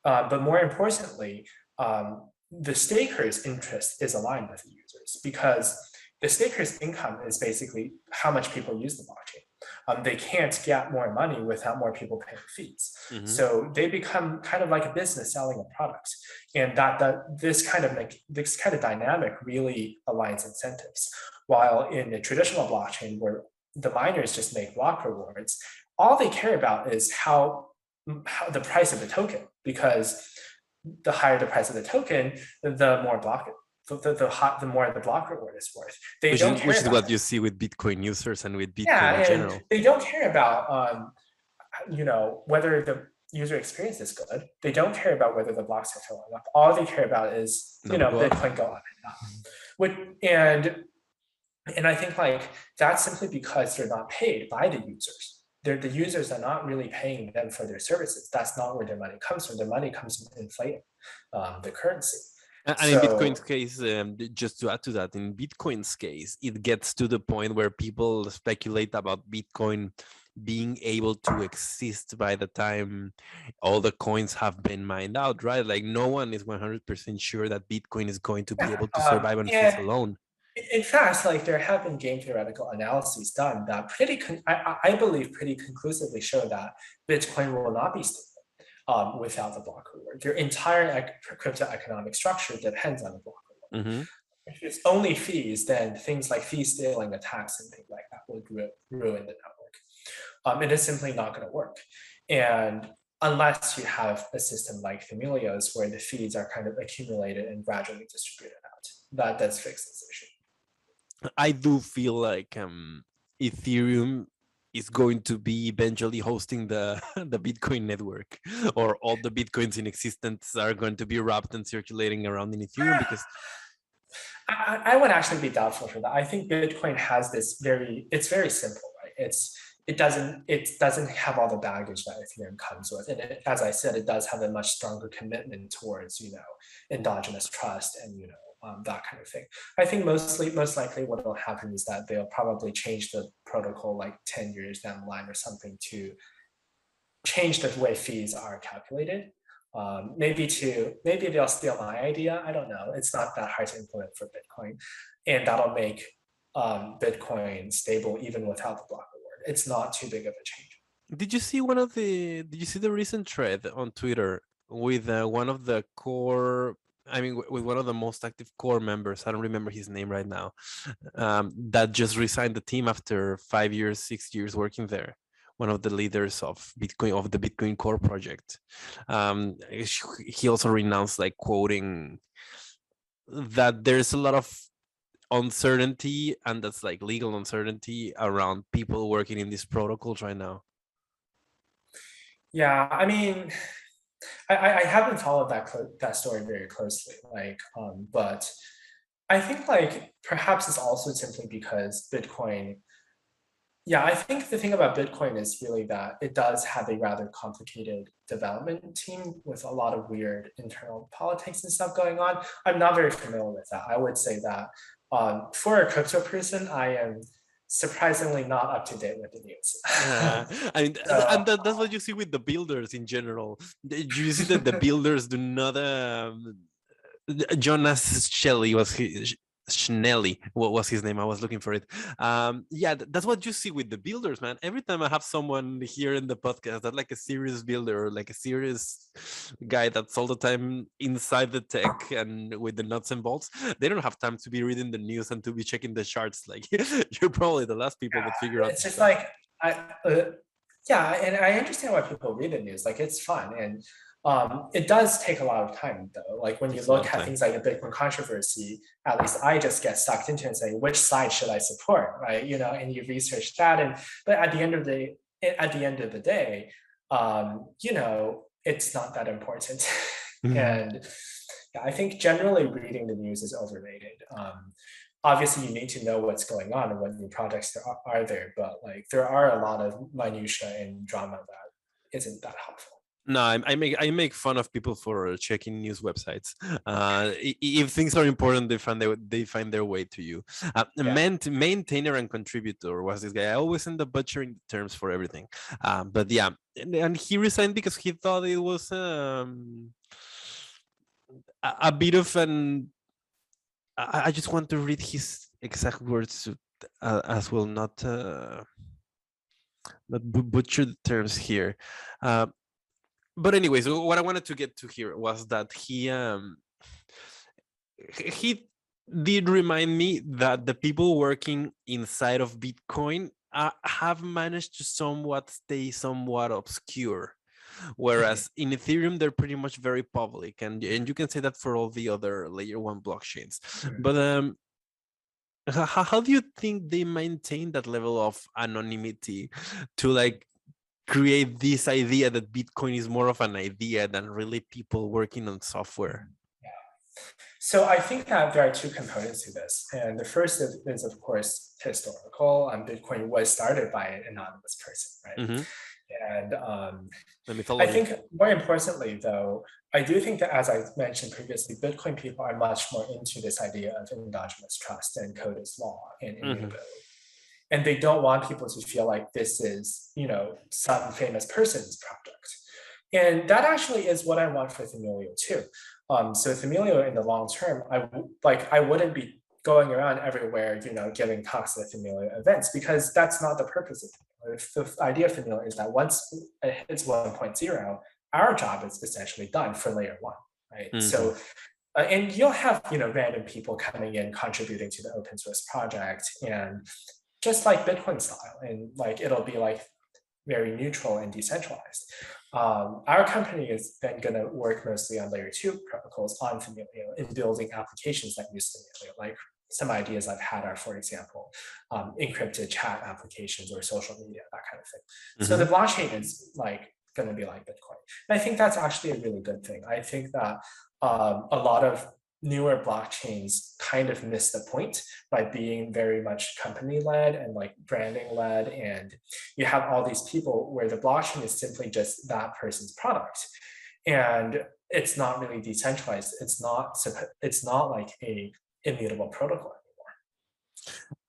But more importantly, the stakers' interest is aligned with the users because the stakers' income is basically how much people use the blockchain. They can't get more money without more people paying fees. So they become kind of like a business selling a product. And this kind of dynamic really aligns incentives. While in a traditional blockchain where the miners just make block rewards, all they care about is how the price of the token, because the higher the price of the token, the more the more the block reward is worth. Which is what you see with Bitcoin users and with Bitcoin in general. They don't care about whether the user experience is good. They don't care about whether the blocks are filling up. All they care about is Bitcoin go up and up. And I think like that's simply because they're not paid by the users. The users are not really paying them for their services. That's not where their money comes from. Their money comes from inflating the currency. And in Bitcoin's So case, just to add to that, in Bitcoin's case, it gets to the point where people speculate about Bitcoin being able to exist by the time all the coins have been mined out, right? Like no one is 100% sure that Bitcoin is going to be able to survive on fees yeah, alone. in fact, like there have been game theoretical analyses done that I believe pretty conclusively show that Bitcoin will not be stable without the block reward. Their entire crypto economic structure depends on the block reward. Mm-hmm. If it's only fees, then things like fee stealing attacks and things like that would ruin the network. It is simply not going to work. And unless you have a system like Themelio's where the fees are kind of accumulated and gradually distributed out, that does fix this issue. I do feel like Ethereum is going to be eventually hosting the the Bitcoin network, or all the Bitcoins in existence are going to be wrapped and circulating around in Ethereum because I would actually be doubtful for that. I think Bitcoin has this it's very simple, right? It doesn't have all the baggage that Ethereum comes with, and as I said, it does have a much stronger commitment towards endogenous trust and that kind of thing. I think most likely what will happen is that they'll probably change the protocol like 10 years down the line or something to change the way fees are calculated. Maybe they'll steal my idea. I don't know. It's not that hard to implement for Bitcoin, and that'll make Bitcoin stable even without the block reward. It's not too big of a change. did you see the recent thread on Twitter with one of the core, I mean, with one of the most active core members, I don't remember his name right now, that just resigned the team after 5 years, 6 years working there. One of the leaders of the Bitcoin Core project. He also renounced, like quoting that there's a lot of uncertainty, and that's like legal uncertainty around people working in these protocols right now. Yeah, I mean, I haven't followed that story very closely, but I think like perhaps it's also simply because Bitcoin. Yeah, I think the thing about Bitcoin is really that it does have a rather complicated development team with a lot of weird internal politics and stuff going on. I'm not very familiar with that. I would say that for a crypto person, I am surprisingly not up to date with the news. I mean, So, and that's what you see with the builders in general. You see that the builders do not. Jonas Shelley was his. Schnelly, what was his name? I was looking for it. Yeah, that's what you see with the builders, man. Every time I have someone here in the podcast that's like a serious builder or like a serious guy that's all the time inside the tech and with the nuts and bolts, they don't have time to be reading the news and to be checking the charts. Like you're probably the last people that figure out it's this just stuff. like yeah, and I understand why people read the news. Like it's fun, and it does take a lot of time though. Like when you It's a lot look of at time. things like the Bitcoin controversy, at least I just get sucked into it and say, which side should I support, right? And you research that, and but at the end of the day, it's not that important, and yeah, I think generally reading the news is overrated. Obviously you need to know what's going on and what new projects are there, but like there are a lot of minutia and drama that isn't that helpful. No, I make fun of people for checking news websites. If things are important, they find their way to you. Yeah. Maintainer and contributor was this guy. I always end up butchering the terms for everything. But yeah, and he resigned because he thought it was a bit of an. I just want to read his exact words as well, not butcher the terms here. Uh, but anyways, what I wanted to get to here was that he did remind me that the people working inside of Bitcoin have managed to somewhat stay somewhat obscure, whereas in Ethereum they're pretty much very public, and you can say that for all the other layer 1 blockchains. But how do you think they maintain that level of anonymity to like create this idea that Bitcoin is more of an idea than really people working on software? So I think that there are two components to this. And the first is of course, historical. Bitcoin was started by an anonymous person, right? Mm-hmm. And The I mythology. think more importantly, though, I do think that, as I mentioned previously, Bitcoin people are much more into this idea of endogenous trust and code is law and immutability. And they don't want people to feel like this is, some famous person's product. And that actually is what I want for Themelio too. So Themelio in the long term, I wouldn't be going around everywhere, giving talks at Themelio events, because that's not the purpose of Themelio. The idea of Themelio is that once it hits 1.0, our job is essentially done for layer 1, right? So and you'll have random people coming in contributing to the open source project, and just like Bitcoin style, and like it'll be like very neutral and decentralized. Our company is then going to work mostly on layer 2 protocols on Themelio and building applications that use Themelio. Like some ideas I've had are, for example, encrypted chat applications or social media, that kind of thing. So the blockchain is like going to be like Bitcoin. And I think that's actually a really good thing. I think that a lot of newer blockchains kind of miss the point by being very much company-led and like branding-led, and you have all these people where the blockchain is simply just that person's product, and it's not really decentralized. It's not like a immutable protocol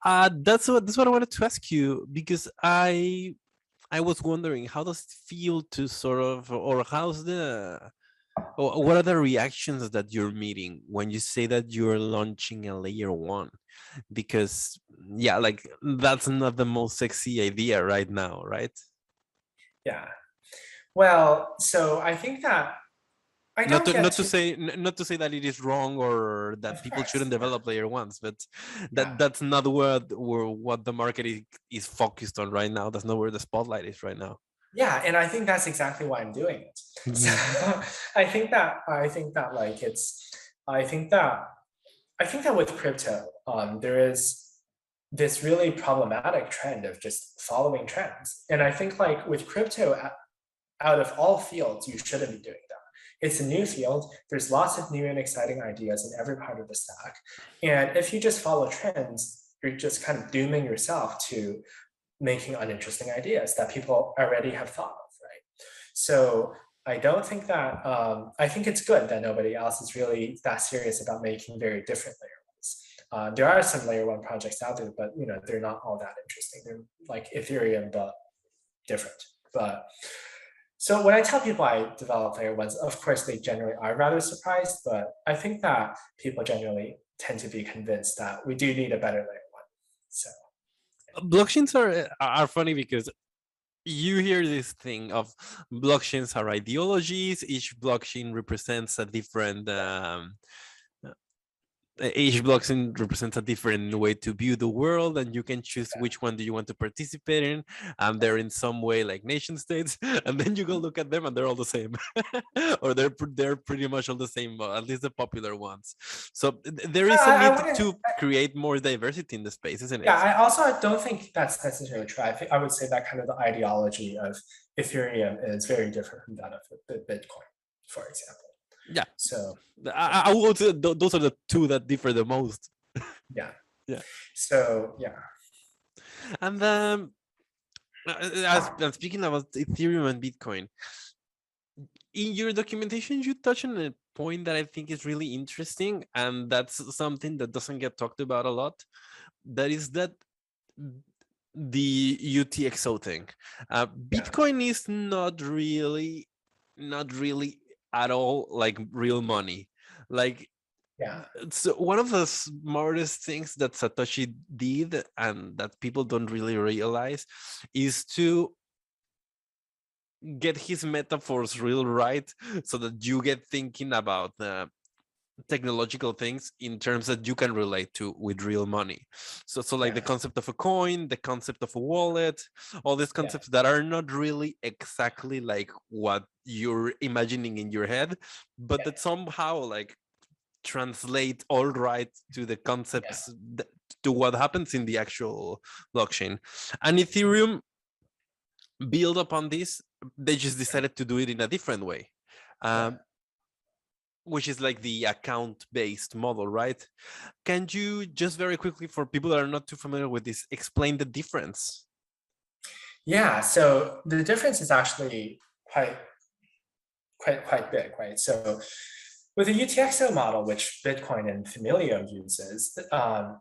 anymore. That's what I wanted to ask you, because I was wondering, how does it feel to sort of, or what are the reactions that you're meeting when you say that you're launching a layer 1? Because yeah, like that's not the most sexy idea right now, right? Yeah. Well, so I think that I Not don't to get not to to, say not to say that it is wrong or that of people shouldn't course, yeah, develop layer 1s, but yeah. that's not what the market is focused on right now. That's not where the spotlight is right now. Yeah, and I think that's exactly why I'm doing it. So I think that like I think that I think that with crypto, there is this really problematic trend of just following trends. And I think like with crypto, out of all fields, you shouldn't be doing that. It's a new field. There's lots of new and exciting ideas in every part of the stack. And if you just follow trends, you're just kind of dooming yourself to making uninteresting ideas that people already have thought of, right? So I don't think that, I think it's good that nobody else is really that serious about making very different layer 1s. There are some layer 1 projects out there, but they're not all that interesting. They're like Ethereum, but different. But so when I tell people I develop layer 1s, of course they generally are rather surprised, but I think that people generally tend to be convinced that we do need a better layer 1. So Blockchains are funny because you hear this thing of blockchains are ideologies. Each blockchain represents a different each blockchain represents a different way to view the world, and you can choose which one do you want to participate in. They're in some way like nation states, and then you go look at them and they're all the same, or they're pretty much all the same, at least the popular ones. So there is a I need wouldn't. to create more diversity in the space, isn't Yeah, it? I also don't think that's necessarily true. I think I would say that kind of the ideology of Ethereum is very different from that of Bitcoin, for example. Yeah, So I would say those are the two that differ the most. yeah. Yeah. So yeah. And as speaking about Ethereum and Bitcoin, in your documentation, you touch on a point that I think is really interesting, and that's something that doesn't get talked about a lot. That is that the UTXO thing. Yeah. Bitcoin is not really at all like real money. Like, Yeah. so one of the smartest things that Satoshi did, and that people don't really realize, is to get his metaphors real right, so that you get thinking about technological things in terms that you can relate to with real money. So like the Yeah. concept of a coin, the concept of a wallet, all these Yeah. concepts that are not really exactly like what you're imagining in your head, but that somehow like translate all right to the concepts, to what happens in the actual blockchain. And Ethereum build upon this. They just decided to do it in a different way, which is like the account-based model, right? Can you just very quickly, for people that are not too familiar with this, explain the difference? Yeah, so the difference is actually quite big, right? So with the UTXO model, which Bitcoin and Themelio uses, I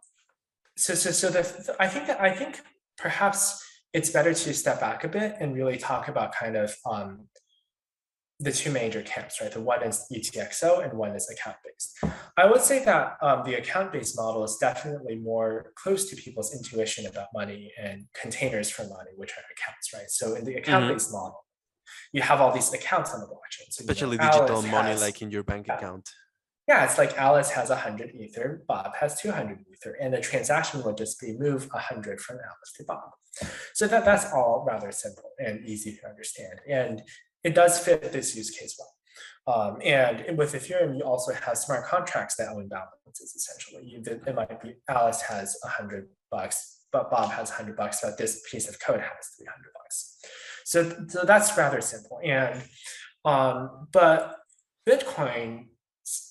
think perhaps it's better to step back a bit and really talk about kind of the two major camps, right? The one is UTXO and one is account-based. I would say that the account-based model is definitely more close to people's intuition about money and containers for money, which are accounts, right? So in the Hmm. account-based model, you have all these accounts on the blockchain. So, Especially digital Alice money, has, like in your bank yeah, account. yeah, it's like Alice has 100 Ether, Bob has 200 Ether, and the transaction would just be move 100 from Alice to Bob. So that's all rather simple and easy to understand. And it does fit this use case well. And with Ethereum, you also have smart contracts that own balances, essentially. It might be Alice has $100, but Bob has $100, but this piece of code has $300. So that's rather simple. And but Bitcoin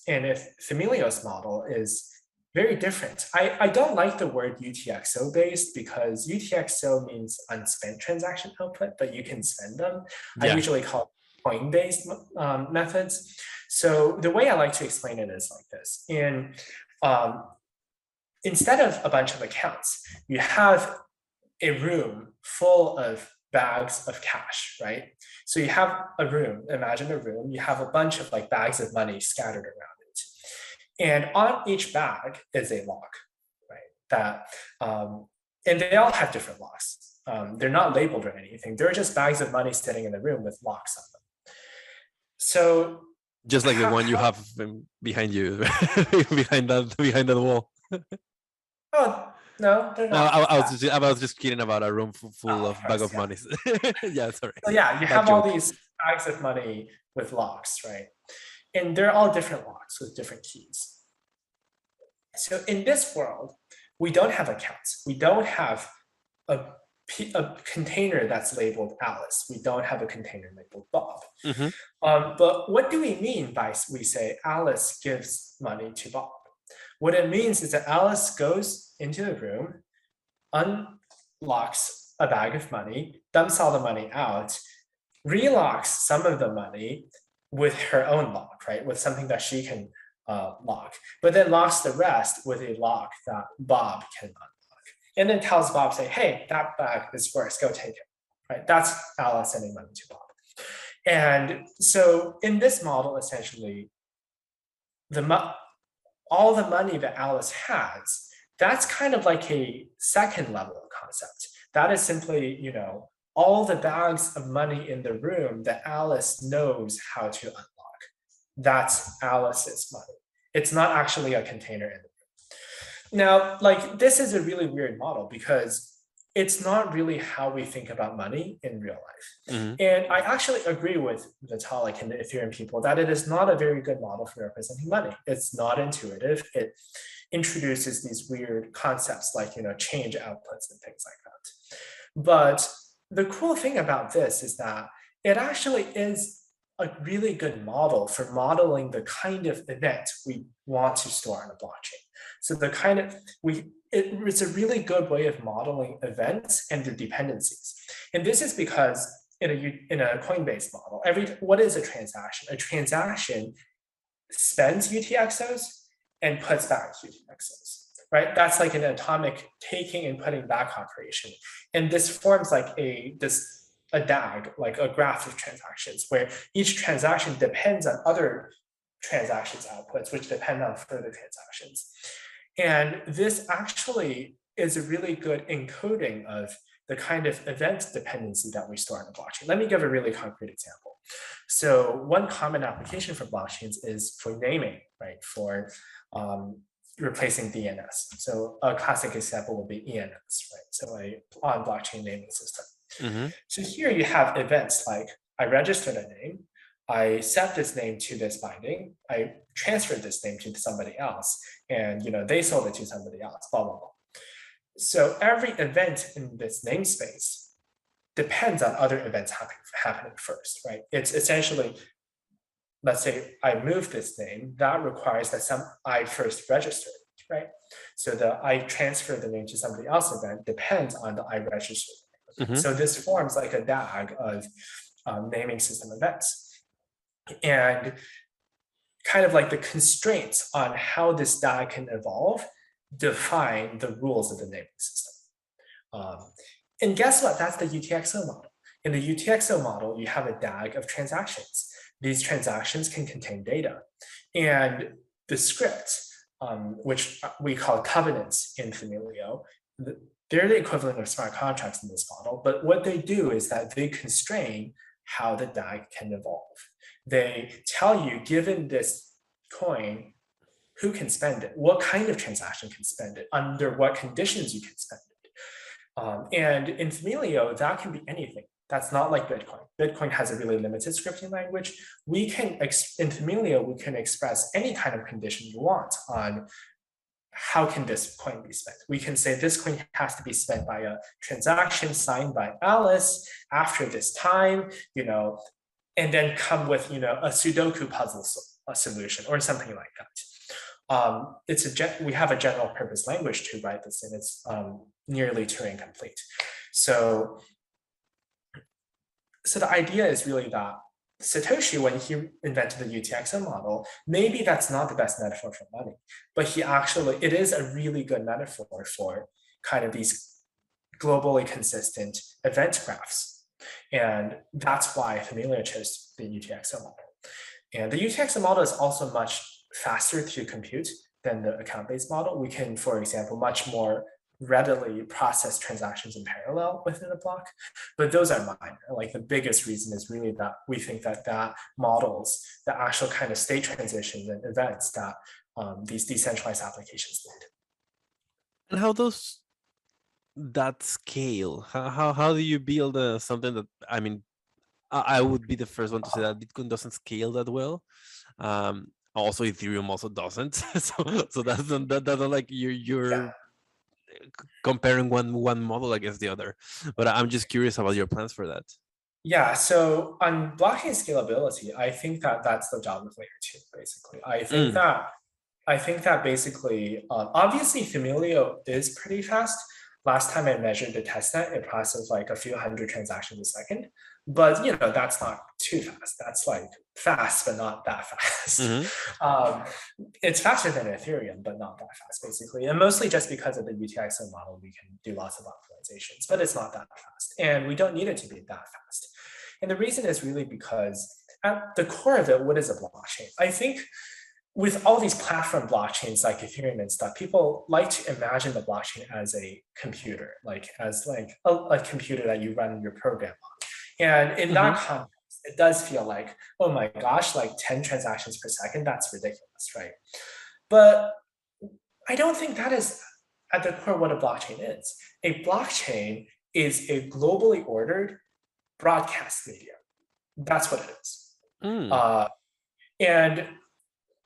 and if Themelio's model is very different. I don't like the word UTXO based because UTXO means unspent transaction output, but you can spend them. I Yeah. usually call it coin-based methods. So the way I like to explain it is like this. Um, Instead of a bunch of accounts, you have a room full of bags of cash, right? So you have a room, imagine a room, you have a bunch of like bags of money scattered around it. And on each bag is a lock, right? And they all have different locks. They're not labeled or anything. They're just bags of money sitting in the room with locks on them. So Just like the one you have behind you, behind that wall. oh, no, they're No, not that. I was just kidding about a room full Oh, of of bag course, of yeah. money. Yeah, sorry. So yeah, you Bad have all joke. these bags of money with locks, right? And they're all different locks with different keys. So in this world, we don't have accounts. We don't have a, a container that's labeled Alice. We don't have a container labeled Bob. Hmm. But what do we mean by we say Alice gives money to Bob? What it means is that Alice goes into the room, unlocks a bag of money, dumps all the money out, relocks some of the money with her own lock, right? With something that she can lock, but then locks the rest with a lock that Bob can unlock. And then tells Bob, say, hey, that bag is yours, go take it, right? That's Alice sending money to Bob. And so in this model, essentially, all the money that Alice has, that's kind of like a second level of concept. That is simply, all the bags of money in the room that Alice knows how to unlock. That's Alice's money. It's not actually a container in the room. Now, like this is a really weird model because it's not really how we think about money in real life. Hmm. And I actually agree with Vitalik and the Ethereum people that it is not a very good model for representing money. It's not intuitive. It introduces these weird concepts like, change outputs and things like that. But the cool thing about this is that it actually is a really good model for modeling the kind of event we want to store on a blockchain. So the kind of it's a really good way of modeling events and their dependencies. And this is because in a Coinbase model, what is a transaction? A transaction spends UTXOs and puts back UTXOs, right? That's like an atomic taking and putting back operation. And this forms like a DAG, like a graph of transactions, where each transaction depends on other transactions outputs, which depend on further transactions. And this actually is a really good encoding of the kind of event dependency that we store on the blockchain. Let me give a really concrete example. So one common application for blockchains is for naming, right? For replacing DNS. So a classic example would be ENS, right? So a on-blockchain naming system. Hmm. So here you have events like I registered a name, I set this name to this binding, I transferred this name to somebody else, and they sold it to somebody else, blah, blah, blah. So every event in this namespace depends on other events happening first, right? It's essentially, let's say I move this name, that requires that I first registered, right? So the I transfer the name to somebody else event depends on the I registered So this forms like a DAG of naming system events. And kind of like the constraints on how this DAG can evolve define the rules of the naming system. And guess what? That's the UTXO model. In the UTXO model, you have a DAG of transactions. These transactions can contain data. And the script, which we call covenants in Themelio, they're the equivalent of smart contracts in this model. But what they do is that they constrain how the DAG can evolve. They tell you, given this coin, who can spend it, what kind of transaction can spend it, under what conditions you can spend it. And in Themelio, that can be anything. That's not like Bitcoin. Bitcoin has a really limited scripting language. We can, in Themelio, we can express any kind of condition you want on how can this coin be spent. We can say this coin has to be spent by a transaction signed by Alice after this time, and then come with, a Sudoku puzzle solution or something like that. We have a general purpose language to write this in. It's nearly Turing complete. So the idea is really that Satoshi, when he invented the UTXO model, maybe that's not the best metaphor for money, but it is a really good metaphor for kind of these globally consistent event graphs. And that's why Themelio chose the UTXO model. And the UTXO model is also much faster to compute than the account-based model. We can, for example, much more readily process transactions in parallel within a block, but those are minor. Like the biggest reason is really that we think that models the actual kind of state transitions and events that these decentralized applications need. And how does that scale? How do you build something that, I mean, I would be the first one to say that Bitcoin doesn't scale that well. Also, Ethereum also doesn't. so that's not like you're comparing one model against the other. But I'm just curious about your plans for that. Yeah, so on blockchain scalability, I think that that's the job of Layer-2, basically. I think that basically, obviously Themelio is pretty fast. Last time I measured the testnet, it processed like a few hundred transactions a second. But that's not too fast. That's like fast, but not that fast. It's faster than Ethereum, but not that fast, basically. And mostly just because of the UTXO model, we can do lots of optimizations, but it's not that fast. And we don't need it to be that fast. And the reason is really because at the core of it, what is a blockchain? I think with all these platform blockchains like Ethereum and stuff, people like to imagine the blockchain as a computer, as a computer that you run your program on. And in that context, it does feel like, oh my gosh, like 10 transactions per second, that's ridiculous, right? But I don't think that is at the core what a blockchain is. A blockchain is a globally ordered broadcast medium. That's what it is. And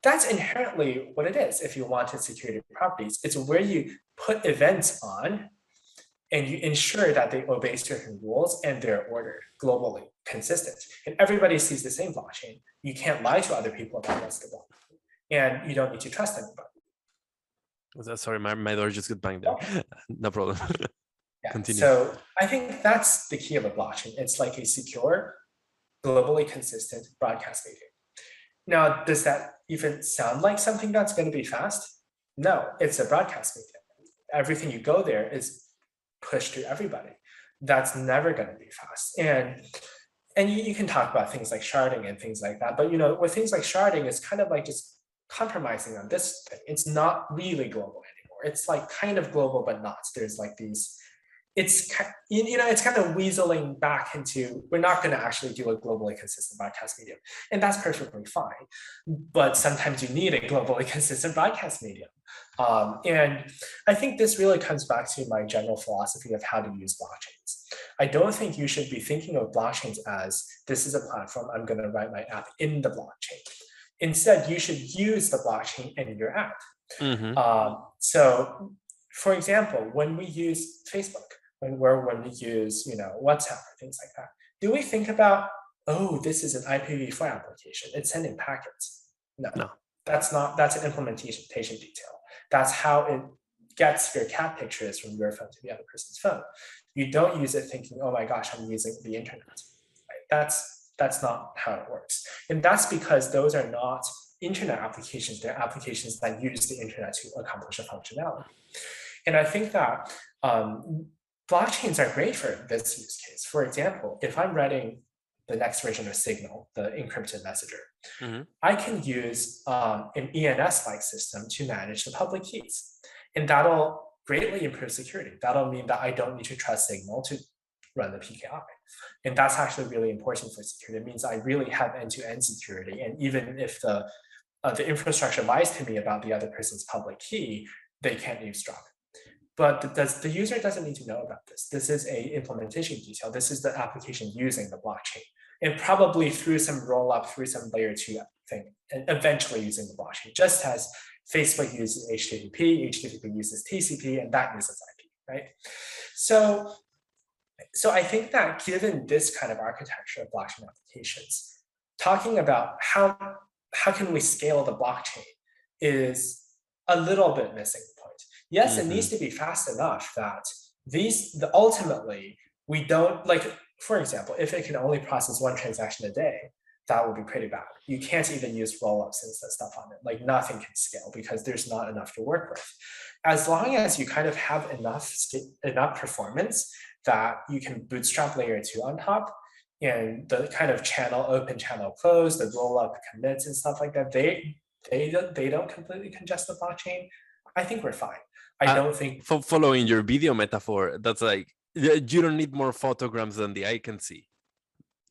that's inherently what it is. If you wanted security properties, it's where you put events on and you ensure that they obey certain rules and they're ordered globally consistent. And everybody sees the same blockchain. You can't lie to other people about what's the blockchain. And you don't need to trust anybody. Sorry, my door just got banged there. Okay. No problem. Yeah. Continue. So I think that's the key of a blockchain. It's like a secure, globally consistent broadcast medium. Now, does that even sound like something that's going to be fast? No, it's a broadcast medium. Everything you go there is pushed to everybody. That's never going to be fast. And you can talk about things like sharding and things like that. But with things like sharding, it's kind of like just compromising on this thing. It's not really global anymore. It's like kind of global, but not. There's like these. It's kind of weaseling back into, we're not going to actually do a globally consistent broadcast medium. And that's perfectly fine. But sometimes you need a globally consistent broadcast medium. And I think this really comes back to my general philosophy of how to use blockchains. I don't think you should be thinking of blockchains as, this is a platform, I'm going to write my app in the blockchain. Instead, you should use the blockchain in your app. So, for example, when we use Facebook, when we use WhatsApp or things like that, do we think about, oh, this is an IPv4 application, it's sending packets? No. That's an implementation detail. That's how gets your cat pictures from your phone to the other person's phone. You don't use it thinking, oh my gosh, I'm using the internet. Right? That's not how it works. And that's because those are not internet applications. They're applications that use the internet to accomplish a functionality. And I think that blockchains are great for this use case. For example, if I'm writing the next version of Signal, the encrypted messenger, I can use an ENS-like system to manage the public keys. And that'll greatly improve security. That'll mean that I don't need to trust Signal to run the PKI. And that's actually really important for security. It means I really have end-to-end security. And even if the infrastructure lies to me about the other person's public key, they can't eavesdrop. But the user doesn't need to know about this. This is a implementation detail. This is the application using the blockchain. And probably through some roll-up, through some layer 2 thing, and eventually using the blockchain, just as Facebook uses HTTP uses TCP, and that uses IP, right? So I think that given this kind of architecture of blockchain applications, talking about how can we scale the blockchain is a little bit missing the point. Yes, it needs to be fast enough that ultimately we don't, like, for example, if it can only process one transaction a day, that would be pretty bad. You can't even use rollups and stuff on it. Like, nothing can scale because there's not enough to work with. As long as you kind of have enough performance that you can bootstrap layer 2 on top, and the kind of open channel close, the rollup commits and stuff like that, they don't completely congest the blockchain. I think we're fine. I don't think. Following your video metaphor, that's like, you don't need more photograms than the eye can see.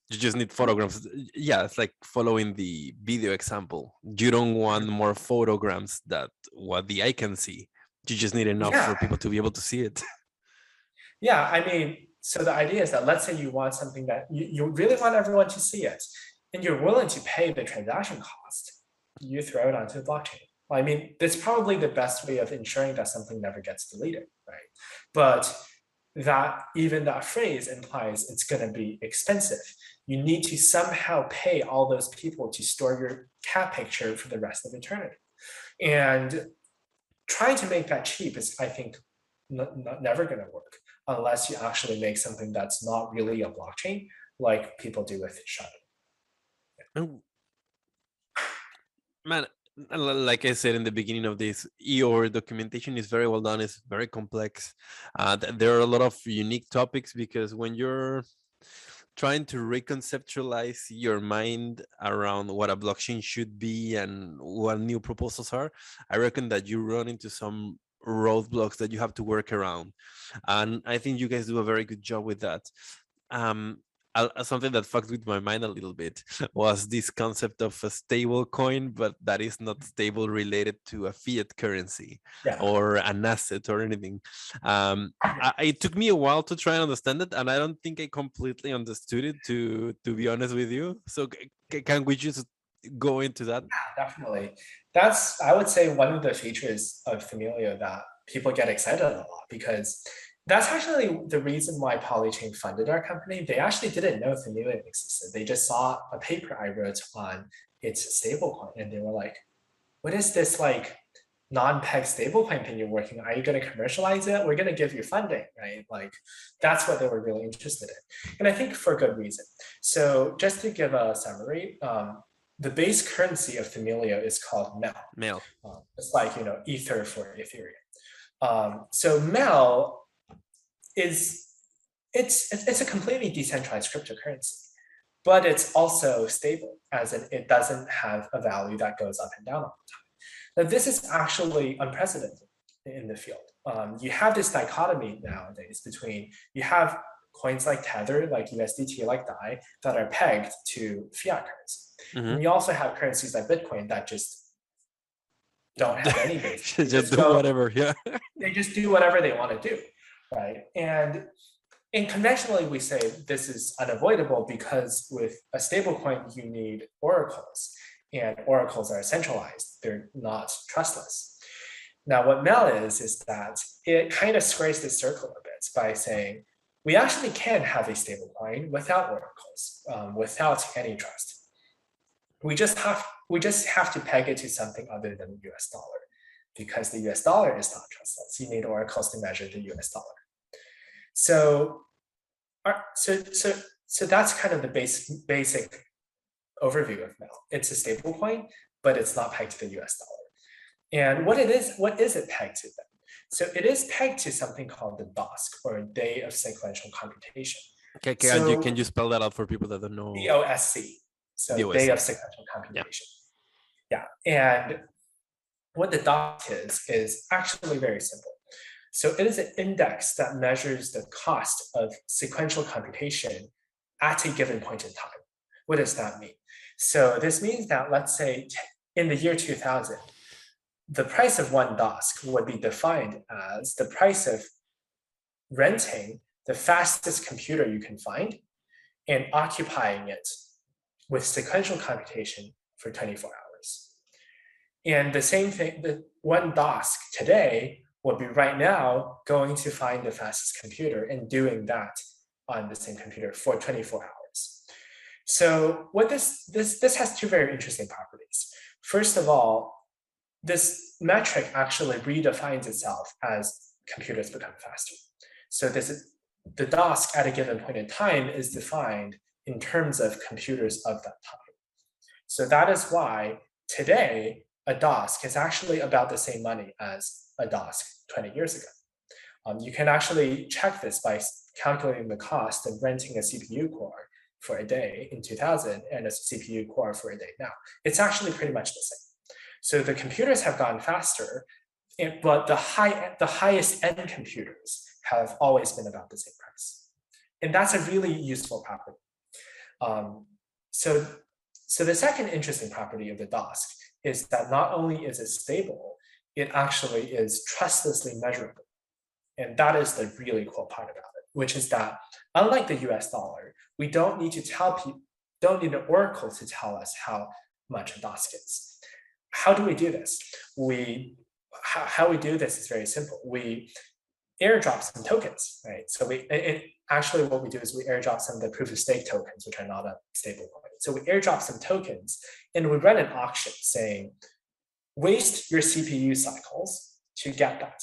You just need photograms. Yeah, it's like following the video example. You don't want more photograms than what the eye can see. You just need enough for people to be able to see it. Yeah, I mean, so the idea is that, let's say you want something that you really want everyone to see it, and you're willing to pay the transaction cost, you throw it onto the blockchain. I mean, that's probably the best way of ensuring that something never gets deleted, right? But even that phrase implies it's going to be expensive. You need to somehow pay all those people to store your cat picture for the rest of eternity. And trying to make that cheap is, I think, never going to work unless you actually make something that's not really a blockchain, like people do with Shuttle. Man, like I said in the beginning of this, your documentation is very well done. It's very complex. There are a lot of unique topics, because when you're trying to reconceptualize your mind around what a blockchain should be and what new proposals are, I reckon that you run into some roadblocks that you have to work around. And I think you guys do a very good job with that. Something that fucked with my mind a little bit was this concept of a stable coin, but that is not stable related to a fiat currency or an asset or anything. It took me a while to try and understand it, and I don't think I completely understood it, to be honest with you. So can we just go into that? Yeah, definitely. That's, I would say, one of the features of Themelio that people get excited a lot, because that's actually the reason why Polychain funded our company. They actually didn't know Themelio existed. They just saw a paper I wrote on its stablecoin, and they were like, what is this like non-peg stablecoin thing you're working on? Are you going to commercialize it? We're going to give you funding, right? Like, that's what they were really interested in. And I think for good reason. So just to give a summary, the base currency of Themelio is called MEL. It's like, Ether for Ethereum. So MEL it's a completely decentralized cryptocurrency, but it's also stable, as in it doesn't have a value that goes up and down all the time. Now, this is actually unprecedented in the field. You have this dichotomy nowadays between, you have coins like Tether, like USDT, like DAI, that are pegged to fiat currency. And you also have currencies like Bitcoin that just don't have any base. just do whatever, They just do whatever they want to do. Right. And conventionally, we say this is unavoidable because with a stablecoin, you need oracles, and oracles are centralized. They're not trustless. Now, what MEL is that it kind of squares the circle a bit by saying we actually can have a stablecoin without oracles, without any trust. We just have to peg it to something other than the US dollar. because the US dollar is not trustless. You need oracles to measure the US dollar. So that's kind of the basic overview of MEL. It's a stable coin, but it's not pegged to the US dollar. And what is it pegged to then? So it is pegged to something called the DOSC, or Day of Sequential Computation. Okay, So, can you spell that out for people that don't know? DOSC. So DOSC. Day of Sequential Computation. Yeah. And what the DOSC is actually very simple. So it is an index that measures the cost of sequential computation at a given point in time. What does that mean? So this means that, let's say in the year 2000, the price of one DOSC would be defined as the price of renting the fastest computer you can find and occupying it with sequential computation for 24 hours. And the same thing, the one DOSC today would be right now going to find the fastest computer and doing that on the same computer for 24 hours. So what this has two very interesting properties. First of all, this metric actually redefines itself as computers become faster. So the DOSC at a given point in time is defined in terms of computers of that time. So that is why today a DOSC is actually about the same money as a DOSC 20 years ago. You can actually check this by calculating the cost of renting a CPU core for a day in 2000 and a CPU core for a day now. It's actually pretty much the same. So the computers have gone faster, but the highest end computers have always been about the same price. And that's a really useful property. So the second interesting property of the DOSC is that not only is it stable, it actually is trustlessly measurable. And that is the really cool part about it, which is that unlike the US dollar, we don't need to tell people, don't need an oracle to tell us how much a DOSC is. How do we do this? How we do this is very simple. We airdrop some tokens, right? So actually what we do is we airdrop some of the proof of stake tokens, which are not a stable coin. So we airdrop some tokens and we run an auction saying, waste your CPU cycles to get that.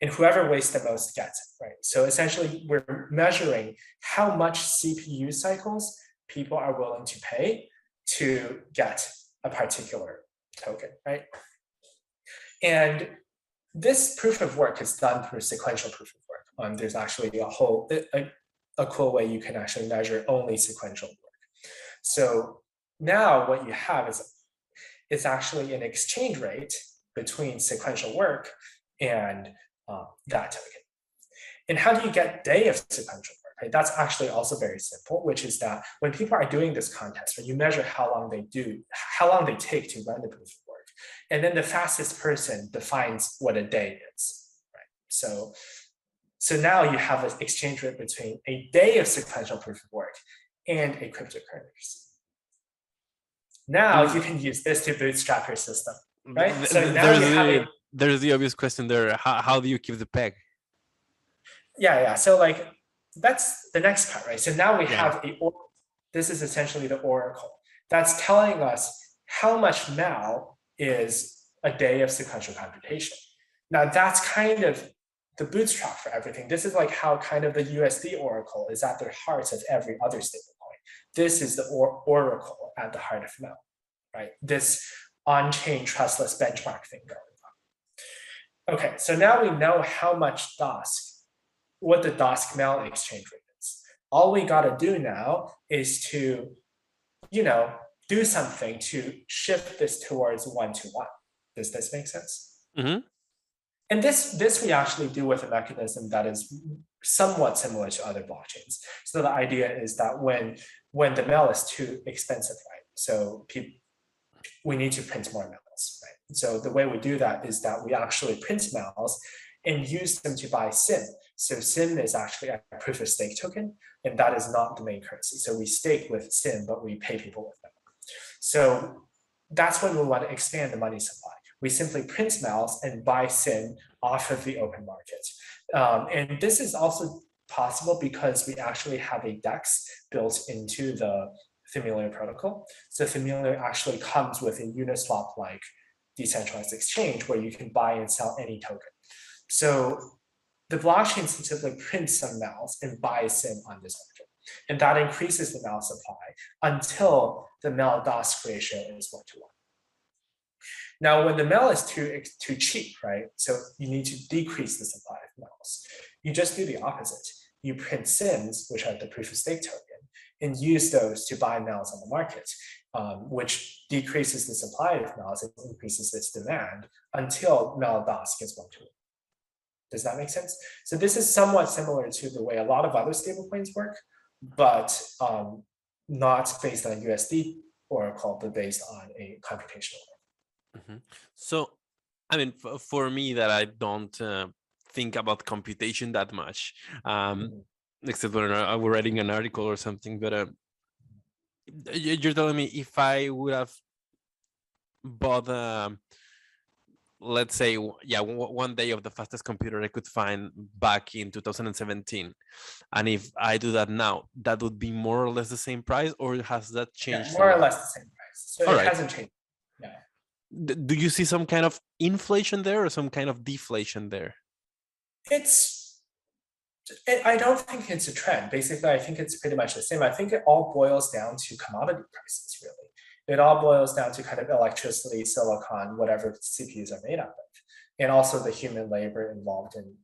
And whoever wastes the most gets it, right? So essentially we're measuring how much CPU cycles people are willing to pay to get a particular token, right? And this proof of work is done through sequential proof of work. There's actually a cool way you can actually measure only sequential work. So now what you have is actually an exchange rate between sequential work and that token. And how do you get day of sequential work? Right? That's actually also very simple, which is that when people are doing this contest, right, you measure how long they take to run the proof of work. And then the fastest person defines what a day is. Right? So now you have an exchange rate between a day of sequential proof of work and a cryptocurrency. Now you can use this to bootstrap your system, right? So now there's the obvious question there. How do you keep the peg? Yeah. So like that's the next part, right? So now we have this is essentially the oracle that's telling us how much MEL is a day of sequential computation. Now that's kind of the bootstrap for everything. This is like how kind of the USD oracle is at the heart of every other stablecoin. This is the oracle at the heart of MEL, right? This on-chain trustless benchmark thing going on. Okay, so now we know how much DOSC, what the DOSC MEL exchange rate is. All we got to do now is to, do something to shift this towards 1-to-1. Does this make sense? Mm-hmm. And this we actually do with a mechanism that is somewhat similar to other blockchains. So the idea is that when the MEL is too expensive, right? So we need to print more MELs, right? So the way we do that is that we actually print MELs and use them to buy SIM. So SIM is actually a proof of stake token, and that is not the main currency. So we stake with SIM, but we pay people with them. So that's when we want to expand the money supply. We simply print MELs and buy SIM off of the open market. And this is also possible because we actually have a DEX built into the Themelio protocol. So Themelio actually comes with a Uniswap-like decentralized exchange where you can buy and sell any token. So the blockchain simply prints some mels and buys SIM on this market. And that increases the mel supply until the mel-DOS ratio is 1:1. Now, when the mel is too cheap, right? So you need to decrease the supply of mels. You just do the opposite. You print SIMs, which are the proof of stake token, and use those to buy mels on the market, which decreases the supply of mels and increases its demand until mel-DOS gets 1:1. Does that make sense? So this is somewhat similar to the way a lot of other stablecoins work, but not based on USD Oracle, but based on a computational. So, I mean, for me, that I don't think about computation that much, except when we're writing an article or something. But you're telling me if I would have bought, let's say, one day of the fastest computer I could find back in 2017, and if I do that now, that would be more or less the same price, or has that changed? Yeah, more or less the same price. So it hasn't changed. Yeah. Do you see some kind of inflation there or some kind of deflation there? I don't think it's a trend. Basically, I think it's pretty much the same. I think it all boils down to commodity prices, really. It all boils down to kind of electricity, silicon, whatever CPUs are made up of, and also the human labor involved in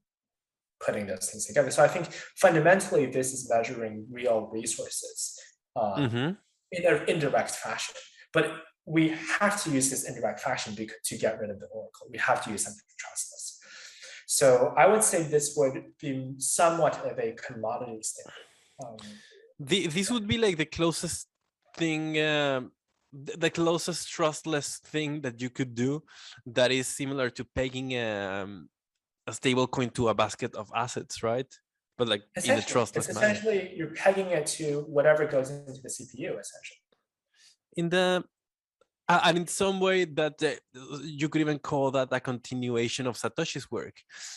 putting those things together. So I think fundamentally, this is measuring real resources in an indirect fashion. But we have to use this indirect fashion to get rid of the oracle. We have to use something trustless. So I would say this would be somewhat of a commodity standard. This would be like the closest thing, the closest trustless thing that you could do that is similar to pegging a stablecoin to a basket of assets, right? But like in a trustless manner. Essentially, you're pegging it to whatever goes into the CPU, essentially. And in some way that you could even call that a continuation of Satoshi's work,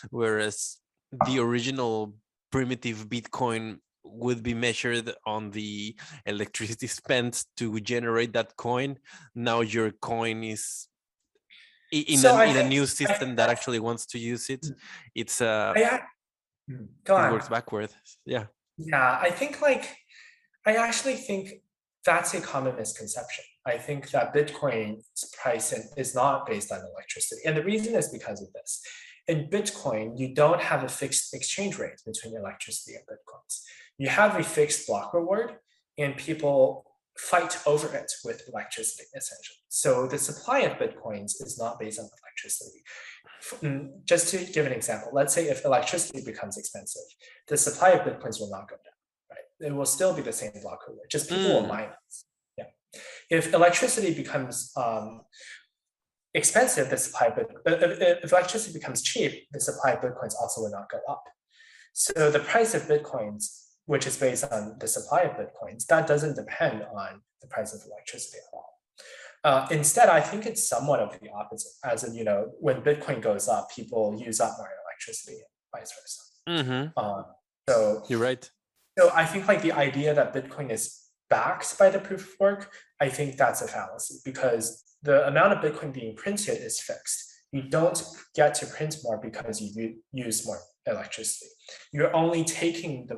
whereas the original primitive Bitcoin would be measured on the electricity spent to generate that coin. Now your coin is in a new system that actually wants to use it. It's it works backwards. Yeah. Yeah, I actually think that's a common misconception. I think that Bitcoin's price is not based on electricity. And the reason is because of this. In Bitcoin, you don't have a fixed exchange rate between electricity and Bitcoins. You have a fixed block reward, and people fight over it with electricity, essentially. So the supply of Bitcoins is not based on electricity. Just to give an example, let's say if electricity becomes expensive, the supply of Bitcoins will not go down. It will still be the same block reward, just people will mine it. Yeah. If electricity becomes expensive, the supply of if electricity becomes cheap, the supply of Bitcoins also will not go up. So the price of Bitcoins, which is based on the supply of Bitcoins, that doesn't depend on the price of electricity at all. Instead, I think it's somewhat of the opposite. As in, when Bitcoin goes up, people use up more electricity and vice versa. So you're right. So I think the idea that Bitcoin is backed by the proof of work, I think that's a fallacy because the amount of Bitcoin being printed is fixed. You don't get to print more because you use more electricity. You're only taking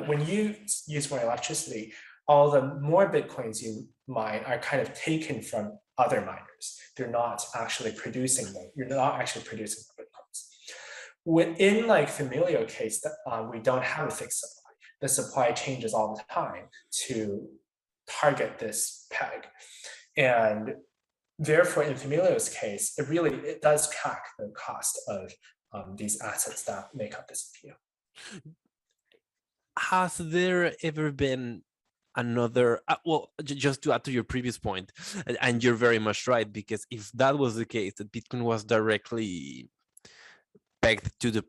when you use more electricity, all the more Bitcoins you mine are kind of taken from other miners. They're not actually producing them. You're not actually producing the Bitcoins. Within Themelio case, we don't have a fixed supply. The supply changes all the time to target this peg. And therefore, in Themelio's case, it does track the cost of these assets that make up the CPU. Has there ever been another, well, just to add to your previous point, and you're very much right, because if that was the case, that Bitcoin was directly pegged to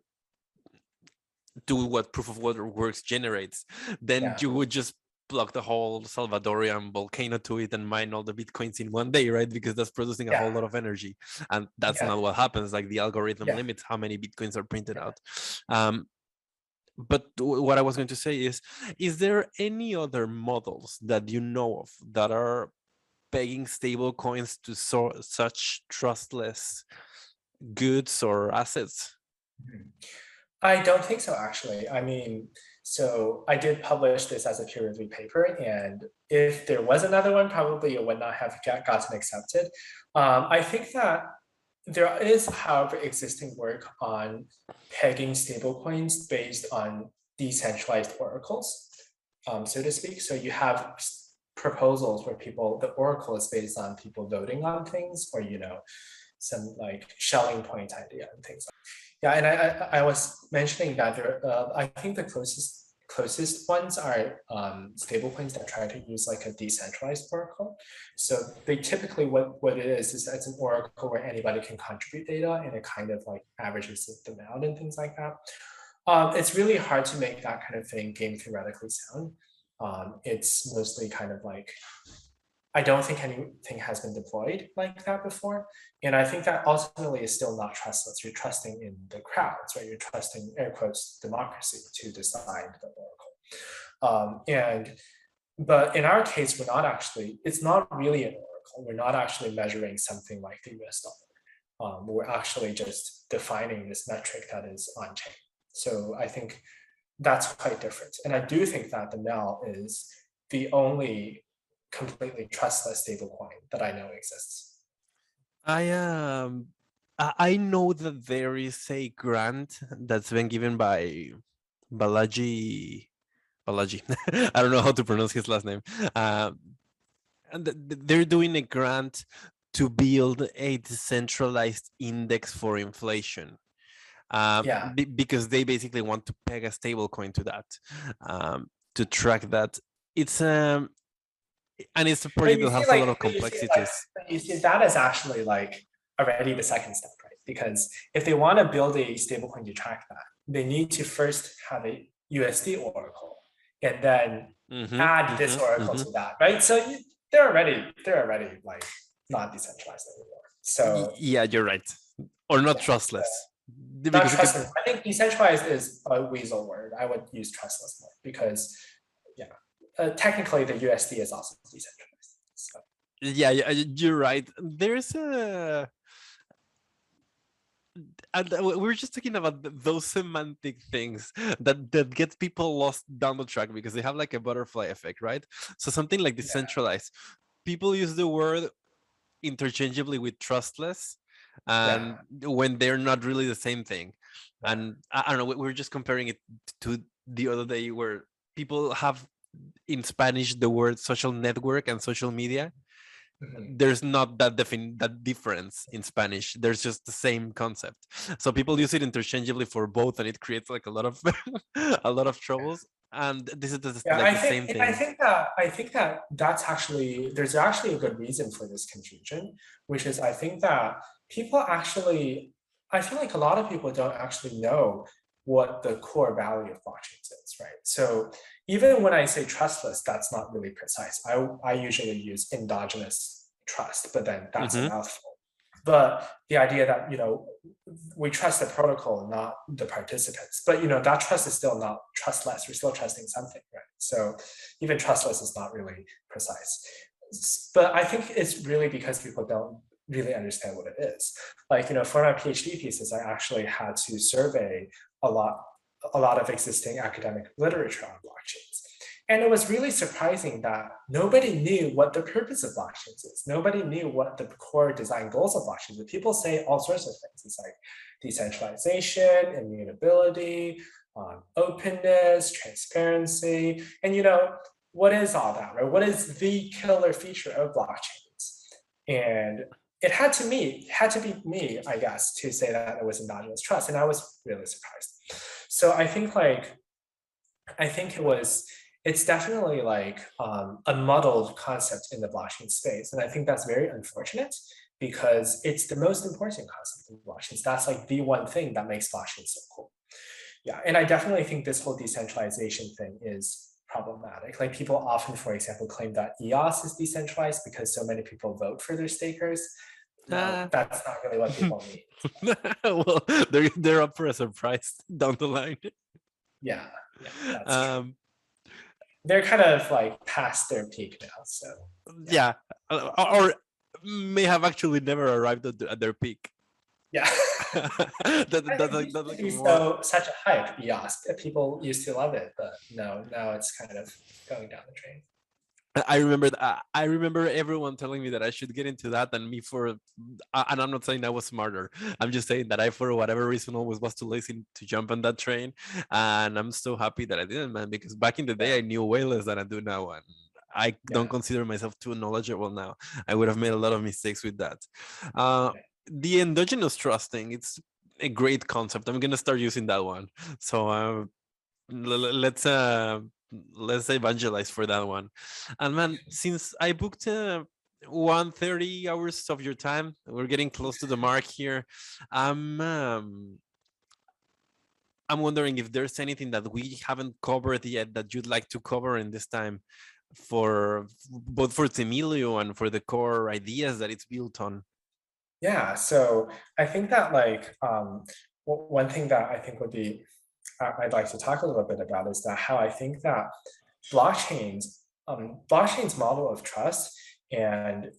what proof of works generates, then you would just plug the whole Salvadorian volcano to it and mine all the Bitcoins in one day, right? Because that's producing a whole lot of energy. And that's not what happens. The algorithm limits how many Bitcoins are printed out. But what I was going to say is there any other models that you know of that are pegging stable coins to such trustless goods or assets? I don't think so, actually. I mean, so I did publish this as a peer-reviewed paper, and if there was another one, probably it would not have gotten accepted. I think that there is, however, existing work on pegging stablecoins based on decentralized oracles, so to speak. So you have proposals where the oracle is based on people voting on things, or some like shelling point idea and things like that. Yeah, and I was mentioning that I think the closest ones are stablecoins that try to use like a decentralized oracle. So they typically what it is it's an oracle where anybody can contribute data, and it kind of like averages them out and things like that. It's really hard to make that kind of thing game theoretically sound. It's mostly kind of like, I don't think anything has been deployed like that before. And I think that ultimately is still not trustless. You're trusting in the crowds, right? You're trusting, air quotes, democracy to decide the oracle. But in our case, it's not really an oracle. We're not actually measuring something like the US dollar. We're actually just defining this metric that is on chain. So I think that's quite different. And I do think that the MEL is the only completely trustless stablecoin that I know exists. I know that there is a grant that's been given by Balaji. I don't know how to pronounce his last name. And they're doing a grant to build a decentralized index for inflation. Yeah. Because they basically want to peg a stable coin to that, to track that. It's and it's a project that has a lot of complexities. You see that is actually like already the second step, right? Because if they want to build a stablecoin to track that, they need to first have a USD oracle and then add this oracle to that, right? So they're already like not decentralized anymore. So yeah, you're right. Or not trustless. Not trustless. I think decentralized is a weasel word. I would use trustless more because, technically the USD is also decentralized. So. Yeah, you're right. There's and we're just talking about those semantic things that get people lost down the track because they have like a butterfly effect, right? So something like decentralized, people use the word interchangeably with trustless, and when they're not really the same thing. And I don't know, we're just comparing it to the other day where people have in Spanish the word social network and social media. There's not that difference in Spanish. There's just the same concept. So people use it interchangeably for both, and it creates like a lot of a lot of troubles. And this is like the same thing. I think that there's actually a good reason for this confusion, which is I think that I feel like a lot of people don't actually know what the core value of blockchains is, right? So even when I say trustless, that's not really precise. I usually use endogenous trust, but then that's a mouthful. But the idea that, we trust the protocol, not the participants. But, that trust is still not trustless. We're still trusting something, right? So even trustless is not really precise. But I think it's really because people don't really understand what it is. Like, for my PhD thesis, I actually had to survey a lot of existing academic literature on blockchains. And it was really surprising that nobody knew what the purpose of blockchains is. Nobody knew what the core design goals of blockchains are. People say all sorts of things. It's like decentralization, immutability, openness, transparency. And what is all that, right? What is the killer feature of blockchains? And it had to be me, I guess, to say that it was endogenous trust. And I was really surprised. So I think it's definitely like a muddled concept in the blockchain space. And I think that's very unfortunate because it's the most important concept in blockchains. That's like the one thing that makes blockchain so cool. Yeah, and I definitely think this whole decentralization thing is problematic. Like people often, for example, claim that EOS is decentralized because so many people vote for their stakers. No, that's not really what people mean. Well, they're up for a surprise down the line. Yeah, that's true. They're kind of like past their peak now. So yeah, or may have actually never arrived at their peak. Yeah. That's Used to like be more. such a hype, yes. People used to love it, but no, now it's kind of going down the drain. I remember I remember everyone telling me that I should get into that, and me and I'm not saying I was smarter. I'm just saying that I, for whatever reason, always was too lazy to jump on that train, and I'm so happy that I didn't, man. Because back in the day, Yeah, I knew way less than I do now, and I don't yeah, consider myself too knowledgeable now. I would have made a lot of mistakes with that. Uh, yeah. the endogenous trusting, it's a great concept. I'm gonna start using that one. So let's evangelize for that one. And man, since I booked 130 hours of your time, we're getting close to the mark here. i'm um, I'm wondering if there's anything that we haven't covered yet that you'd like to cover in this time, for both for Themelio and for the core ideas that it's built on. Yeah, so I think that like one thing that I think would be I'd like to talk a little bit about is that how I think that blockchains model of trust and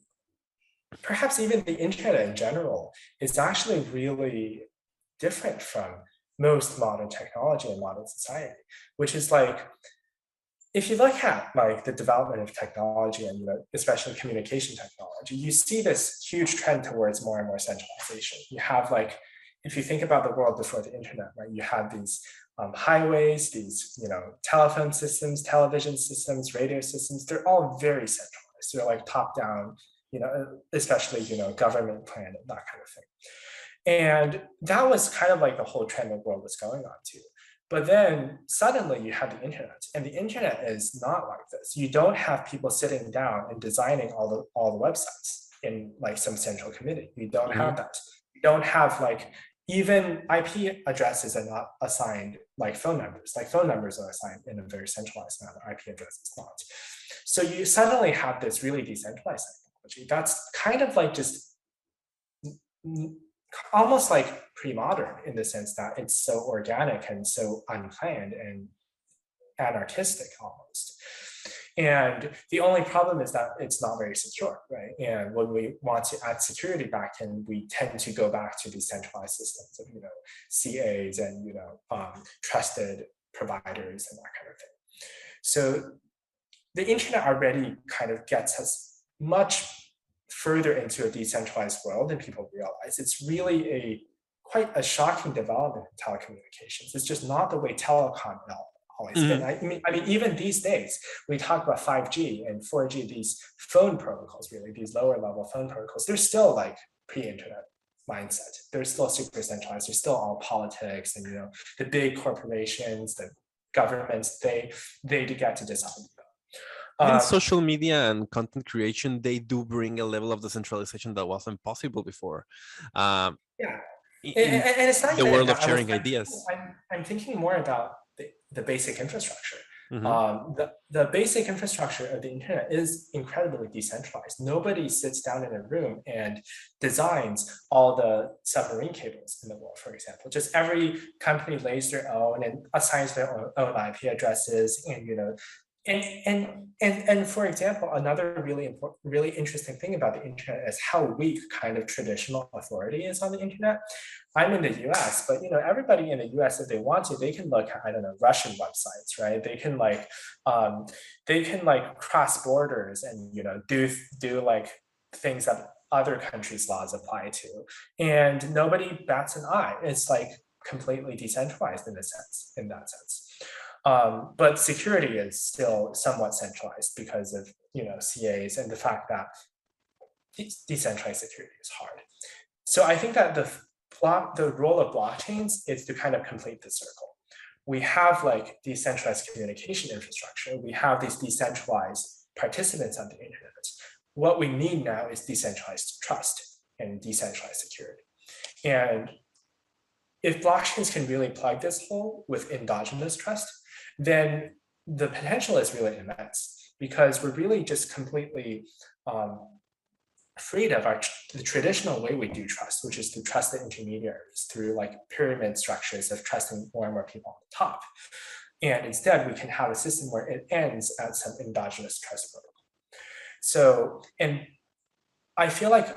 perhaps even the internet in general is actually really different from most modern technology and modern society, which is like if you look at like the development of technology and especially communication technology, you see this huge trend towards more and more centralization. You have like, if you think about the world before the internet, right? You had these highways, these telephone systems, television systems, radio systems. They're all very centralized. They're like top down, especially government plan and that kind of thing. And that was kind of like the whole trend the world was going on to. But then suddenly you have the internet, and the internet is not like this. You don't have people sitting down and designing all the websites in like some central committee. You don't Mhm. have that. You don't have like even IP addresses are not assigned like phone numbers. Like phone numbers are assigned in a very centralized manner. IP addresses not. So you suddenly have this really decentralized technology that's kind of like just almost like pre-modern in the sense that it's so organic and so unplanned and anarchistic almost. And the only problem is that it's not very secure, right? And when we want to add security back in, we tend to go back to these centralized systems of, CAs and, trusted providers and that kind of thing. So the internet already kind of gets us much further into a decentralized world than people realize. It's really quite a shocking development in telecommunications. It's just not the way telecom always been. Mhm. I mean, even these days, we talk about 5G and 4G, these phone protocols, really, these lower level phone protocols, they're still like pre-internet mindset. They're still super centralized. They're still all politics and, the big corporations, the governments, they get to decide. Even Um, social media and content creation, they do bring a level of decentralization that wasn't possible before. Um, yeah, in and it's not the even world of that. sharing ideas. I'm thinking more about the basic infrastructure. Mhm. The basic infrastructure of the internet is incredibly decentralized. Nobody sits down in a room and designs all the submarine cables in the world, for example. Just every company lays their own and assigns their own IP addresses, and and for example, another really important, really interesting thing about the internet is how weak kind of traditional authority is on the internet. I'm in the US, but everybody in the US, if they want to, they can look at, I don't know, Russian websites, right? They can like cross borders and do like things that other countries' laws apply to. And nobody bats an eye. It's like completely decentralized in that sense. But security is still somewhat centralized because of CAs and the fact that decentralized security is hard. So I think that the role of blockchains is to kind of complete the circle. We have like decentralized communication infrastructure. We have these decentralized participants on the internet. What we need now is decentralized trust and decentralized security. And if blockchains can really plug this hole with endogenous trust, then the potential is really immense because we're really just completely freed of the traditional way we do trust, which is to trust the intermediaries through like pyramid structures of trusting more and more people on the top. And instead, we can have a system where it ends at some endogenous trust protocol. So, and I feel like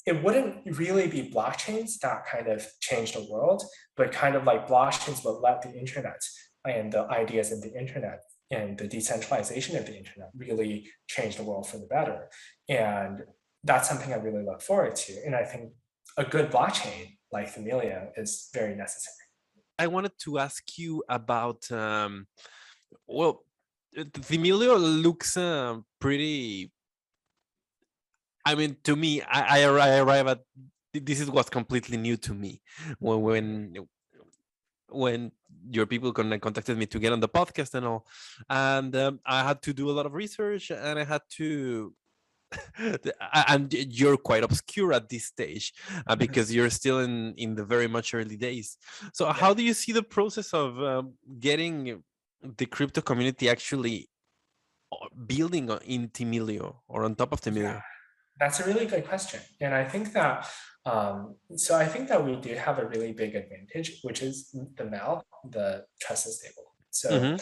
it wouldn't really be blockchains that kind of change the world, but kind of like blockchains will let the internet and the ideas in the internet and the decentralization of the internet really change the world for the better. And that's something I really look forward to. And I think a good blockchain like Themelio is very necessary. I wanted to ask you about, well, Themelio looks pretty. I mean, to me, I arrive at this is what's completely new to me when your people contacted me to get on the podcast and all, and I had to do a lot of research, and I had to. And you're quite obscure at this stage because you're still in the very much early days. So Yeah. how do you see the process of getting the crypto community actually building in Themelio or on top of Yeah, Themelio? that's a really good question. And I think that, so I think that we do have a really big advantage, which is the MEL, the trustless stable. So Mm-hmm.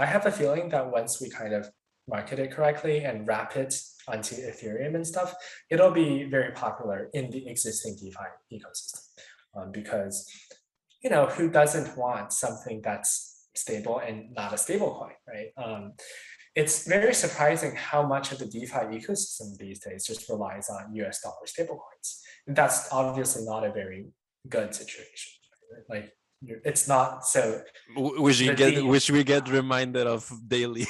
I have a feeling that once we kind of market it correctly and wrap it onto Ethereum and stuff, it'll be very popular in the existing DeFi ecosystem. Because, who doesn't want something that's stable and not a stable coin, right? It's very surprising how much of the DeFi ecosystem these days just relies on US dollar stablecoins. And that's obviously not a very good situation. Right? Like, it's not so Which we get reminded of daily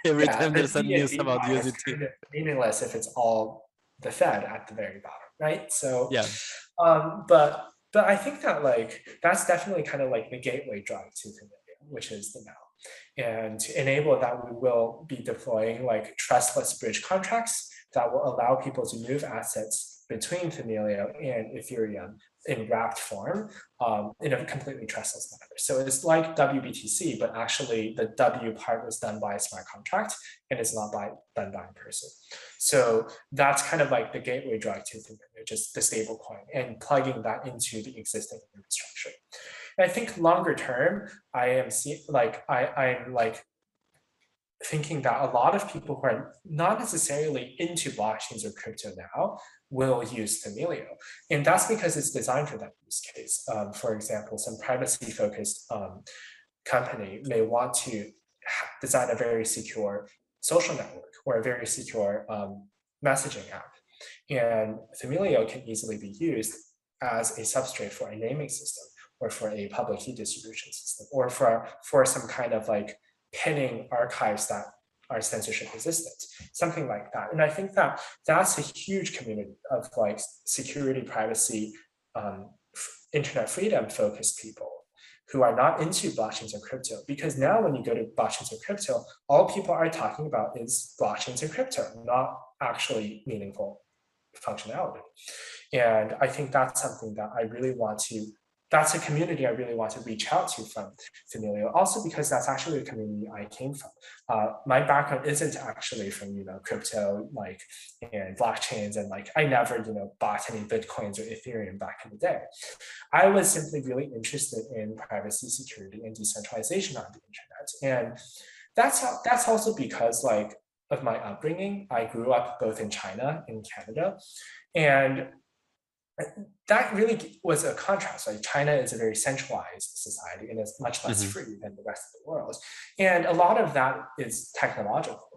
every yeah, time the there's a D and news about DeFi is USDT. kind of meaningless if it's all the Fed at the very bottom, right? So, Yeah. but I think that like that's definitely kind of like the gateway drug to Themelio, which is the MEL. And to enable that, we will be deploying like trustless bridge contracts that will allow people to move assets between Themelio and Ethereum in wrapped form in a completely trustless manner. So it's like WBTC, but actually the W part was done by a smart contract and it's not done by a person. So that's kind of like the gateway drug to Themelio, just the stable coin and plugging that into the existing infrastructure. And I think longer term, I'm like thinking that a lot of people who are not necessarily into blockchains or crypto now will use Themelio. And that's because it's designed for that use case. For example, some privacy-focused company may want to design a very secure social network or a very secure messaging app. And Themelio can easily be used as a substrate for a naming system or for a public key distribution system or for some kind of like pinning archives that are censorship resistant, something like that. And I think that that's a huge community of like security, privacy, internet freedom focused people who are not into blockchains or crypto. Because now when you go to blockchains or crypto, all people are talking about is blockchains and crypto, not actually meaningful functionality. And I think that's something that I really want to, that's a community I really want to reach out to from Themelio, also because that's actually a community I came from. My background isn't actually from, crypto, like, and blockchains, and like, I never, bought any Bitcoins or Ethereum back in the day. I was simply really interested in privacy, security, and decentralization on the internet. And that's also because like of my upbringing. I grew up both in China and Canada. And that really was a contrast. Like China is a very centralized society and is much less Mm-hmm. free than the rest of the world. And a lot of that is technological.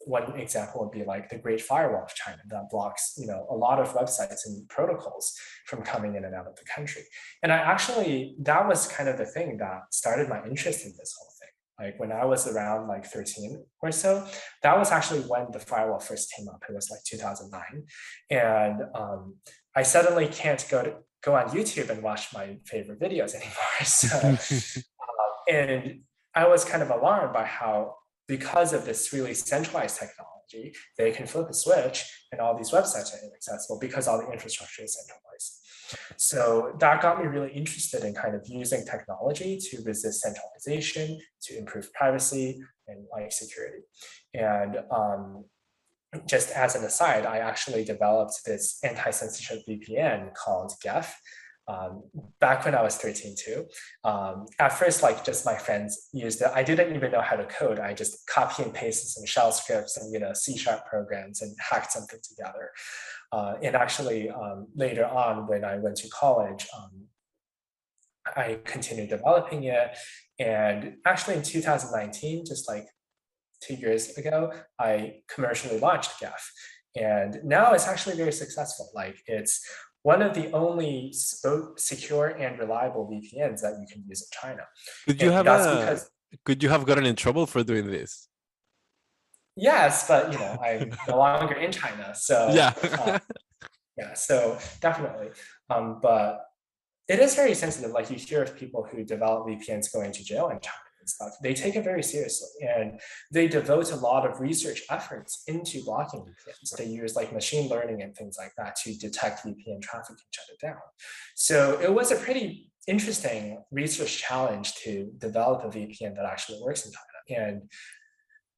One example would be like the Great Firewall of China that blocks, a lot of websites and protocols from coming in and out of the country. And that was kind of the thing that started my interest in this whole thing. Like when I was around like 13 or so, that was actually when the firewall first came up. It was like 2009. And I suddenly can't go on YouTube and watch my favorite videos anymore. So, and I was kind of alarmed by how, because of this really centralized technology, they can flip a switch and all these websites are inaccessible because all the infrastructure is centralized. So that got me really interested in kind of using technology to resist centralization, to improve privacy and like security. And just as an aside, I actually developed this anti-censorship VPN called GEF. back when I was 13 too. At first, like just my friends used it. I didn't even know how to code. I just copy and pasted some shell scripts and C# programs and hacked something together. And actually, later on when I went to college, I continued developing it. And actually in 2019, just like 2 years ago, I commercially launched GEF. And now it's actually very successful. Like it's one of the only secure and reliable VPNs that you can use in China. Could you And have that's because, could you have gotten in trouble for doing this? yes, but I'm no longer in China. So Yeah. yeah, so definitely. But it is very sensitive. Like you hear of people who develop VPNs going to jail in China and stuff. They take it very seriously, and they devote a lot of research efforts into blocking VPNs. They use like machine learning and things like that to detect VPN traffic and shut it down. So it was a pretty interesting research challenge to develop a VPN that actually works in China. And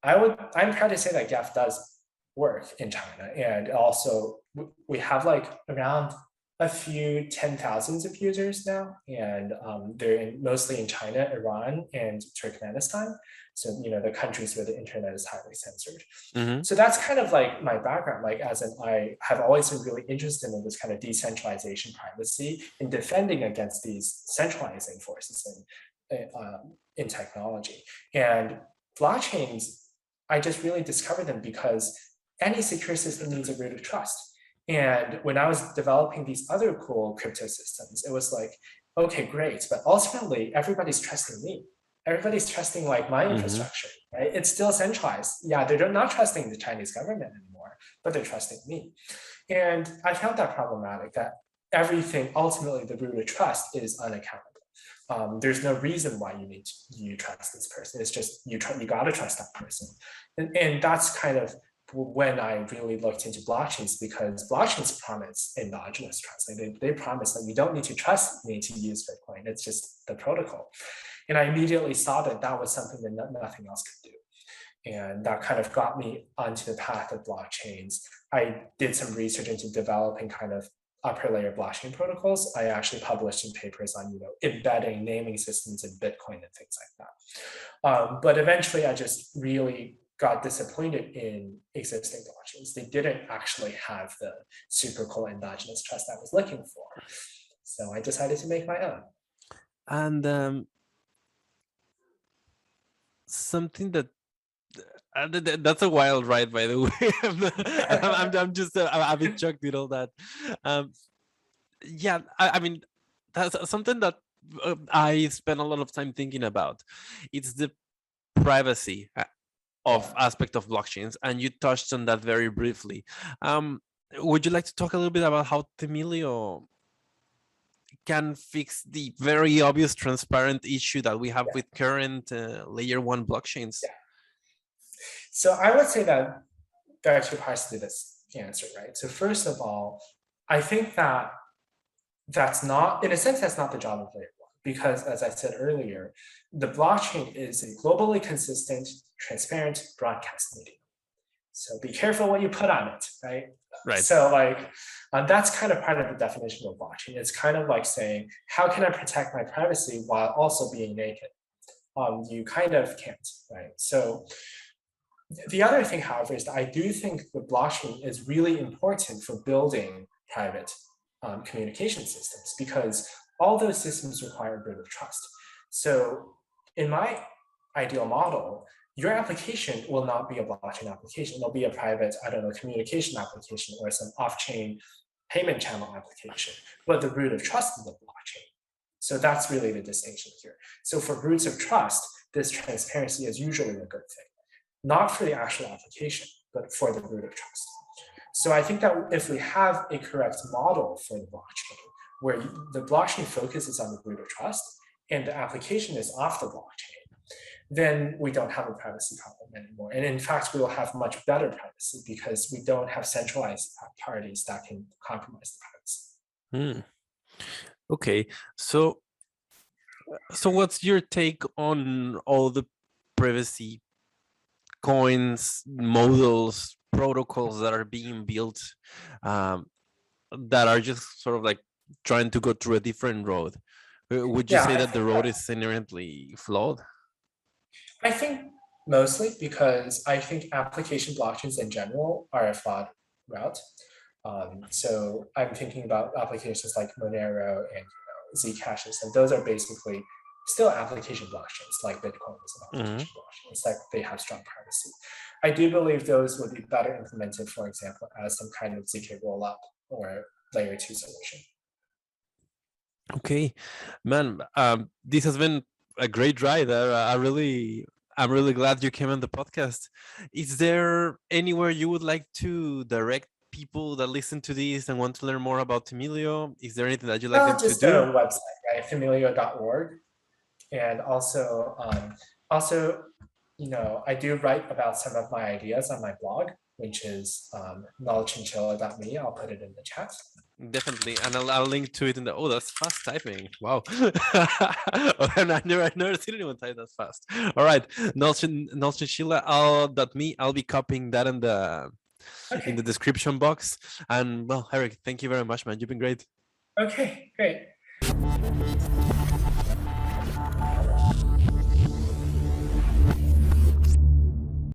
I'm proud to say that GEF does work in China. And also we have like around a few 10,000s of users now, and they're mostly in China, Iran, and Turkmenistan. So, the countries where the internet is highly censored. Mm-hmm. So that's kind of like my background, like I have always been really interested in this kind of decentralization privacy and defending against these centralizing forces in technology. And blockchains, I just really discovered them because any secure system needs a root of trust. And when I was developing these other cool crypto systems, it was like, okay, great. But ultimately, everybody's trusting me. Everybody's trusting like my infrastructure, right? It's still centralized. Yeah, they're not trusting the Chinese government anymore, but they're trusting me. And I found that problematic, that everything, ultimately, the root of trust is unaccountable. There's no reason why you trust this person. It's just you got to trust that person. And that's kind of when I really looked into blockchains, because blockchains promise endogenous trust. They promise that you don't need to trust me to use Bitcoin. It's just the protocol. And I immediately saw that that was something that nothing else could do. And that kind of got me onto the path of blockchains. I did some research into developing kind of upper layer blockchain protocols. I actually published some papers on embedding naming systems in Bitcoin and things like that. But eventually I just really got disappointed in existing blockchains. They didn't actually have the super cool endogenous trust I was looking for. So I decided to make my own. And something that's a wild ride, by the way. I'm just a bit shocked with all that. Yeah, I mean, that's something that I spend a lot of time thinking about. It's the privacy of aspect of blockchains, and you touched on that very briefly. Would you like to talk a little bit about how Themelio can fix the very obvious transparent issue that we have with current layer-1 blockchains? So I would say that there are two parts to this answer, right? So first of all, I think that that's not, in a sense, that's not the job of Layer-1, because as I said earlier, the blockchain is a globally consistent, transparent broadcast medium. So be careful what you put on it, right? Right. So that's kind of part of the definition of blockchain. It's kind of like saying, how can I protect my privacy while also being naked? You kind of can't, right? So the other thing, however, is that I do think the blockchain is really important for building private communication systems, because all those systems require a bit of trust. So in my ideal model, your application will not be a blockchain application. It'll be a private, communication application or some off-chain payment channel application, but the root of trust is the blockchain. So that's really the distinction here. So for roots of trust, this transparency is usually a good thing, not for the actual application, but for the root of trust. So I think that if we have a correct model for the blockchain, where the blockchain focuses on the root of trust and the application is off the blockchain, then we don't have a privacy problem anymore. And in fact, we will have much better privacy because we don't have centralized parties that can compromise the privacy. Okay, so what's your take on all the privacy coins, models, protocols that are being built that are just sort of like trying to go through a different road. Would you Yeah, say I that the think road is inherently flawed? I think mostly because I think application blockchains in general are a flawed route. So I'm thinking about applications like Monero and Zcashes, and those are basically still application blockchains, like Bitcoin is an Hmm. application blockchain. It's like they have strong privacy. I do believe those would be better implemented, for example, as some kind of ZK rollup or layer 2 solution. Okay, man, this has been a great ride. I'm really glad you came on the podcast. Is there anywhere you would like to direct people that listen to this and want to learn more about Themelio? Is there anything that you'd like them to Just a do? website, right? Themelio.org. And also, I do write about some of my ideas on my blog, which is nullchinchilla.me. I'll put it in the chat. Definitely, and I'll link to it in the. Oh, that's fast typing! Wow, I've never seen anyone type that fast. All right, Nalchinchilla, I'll be copying that in the description box. And well, Eric, thank you very much, man. You've been great. Okay, great.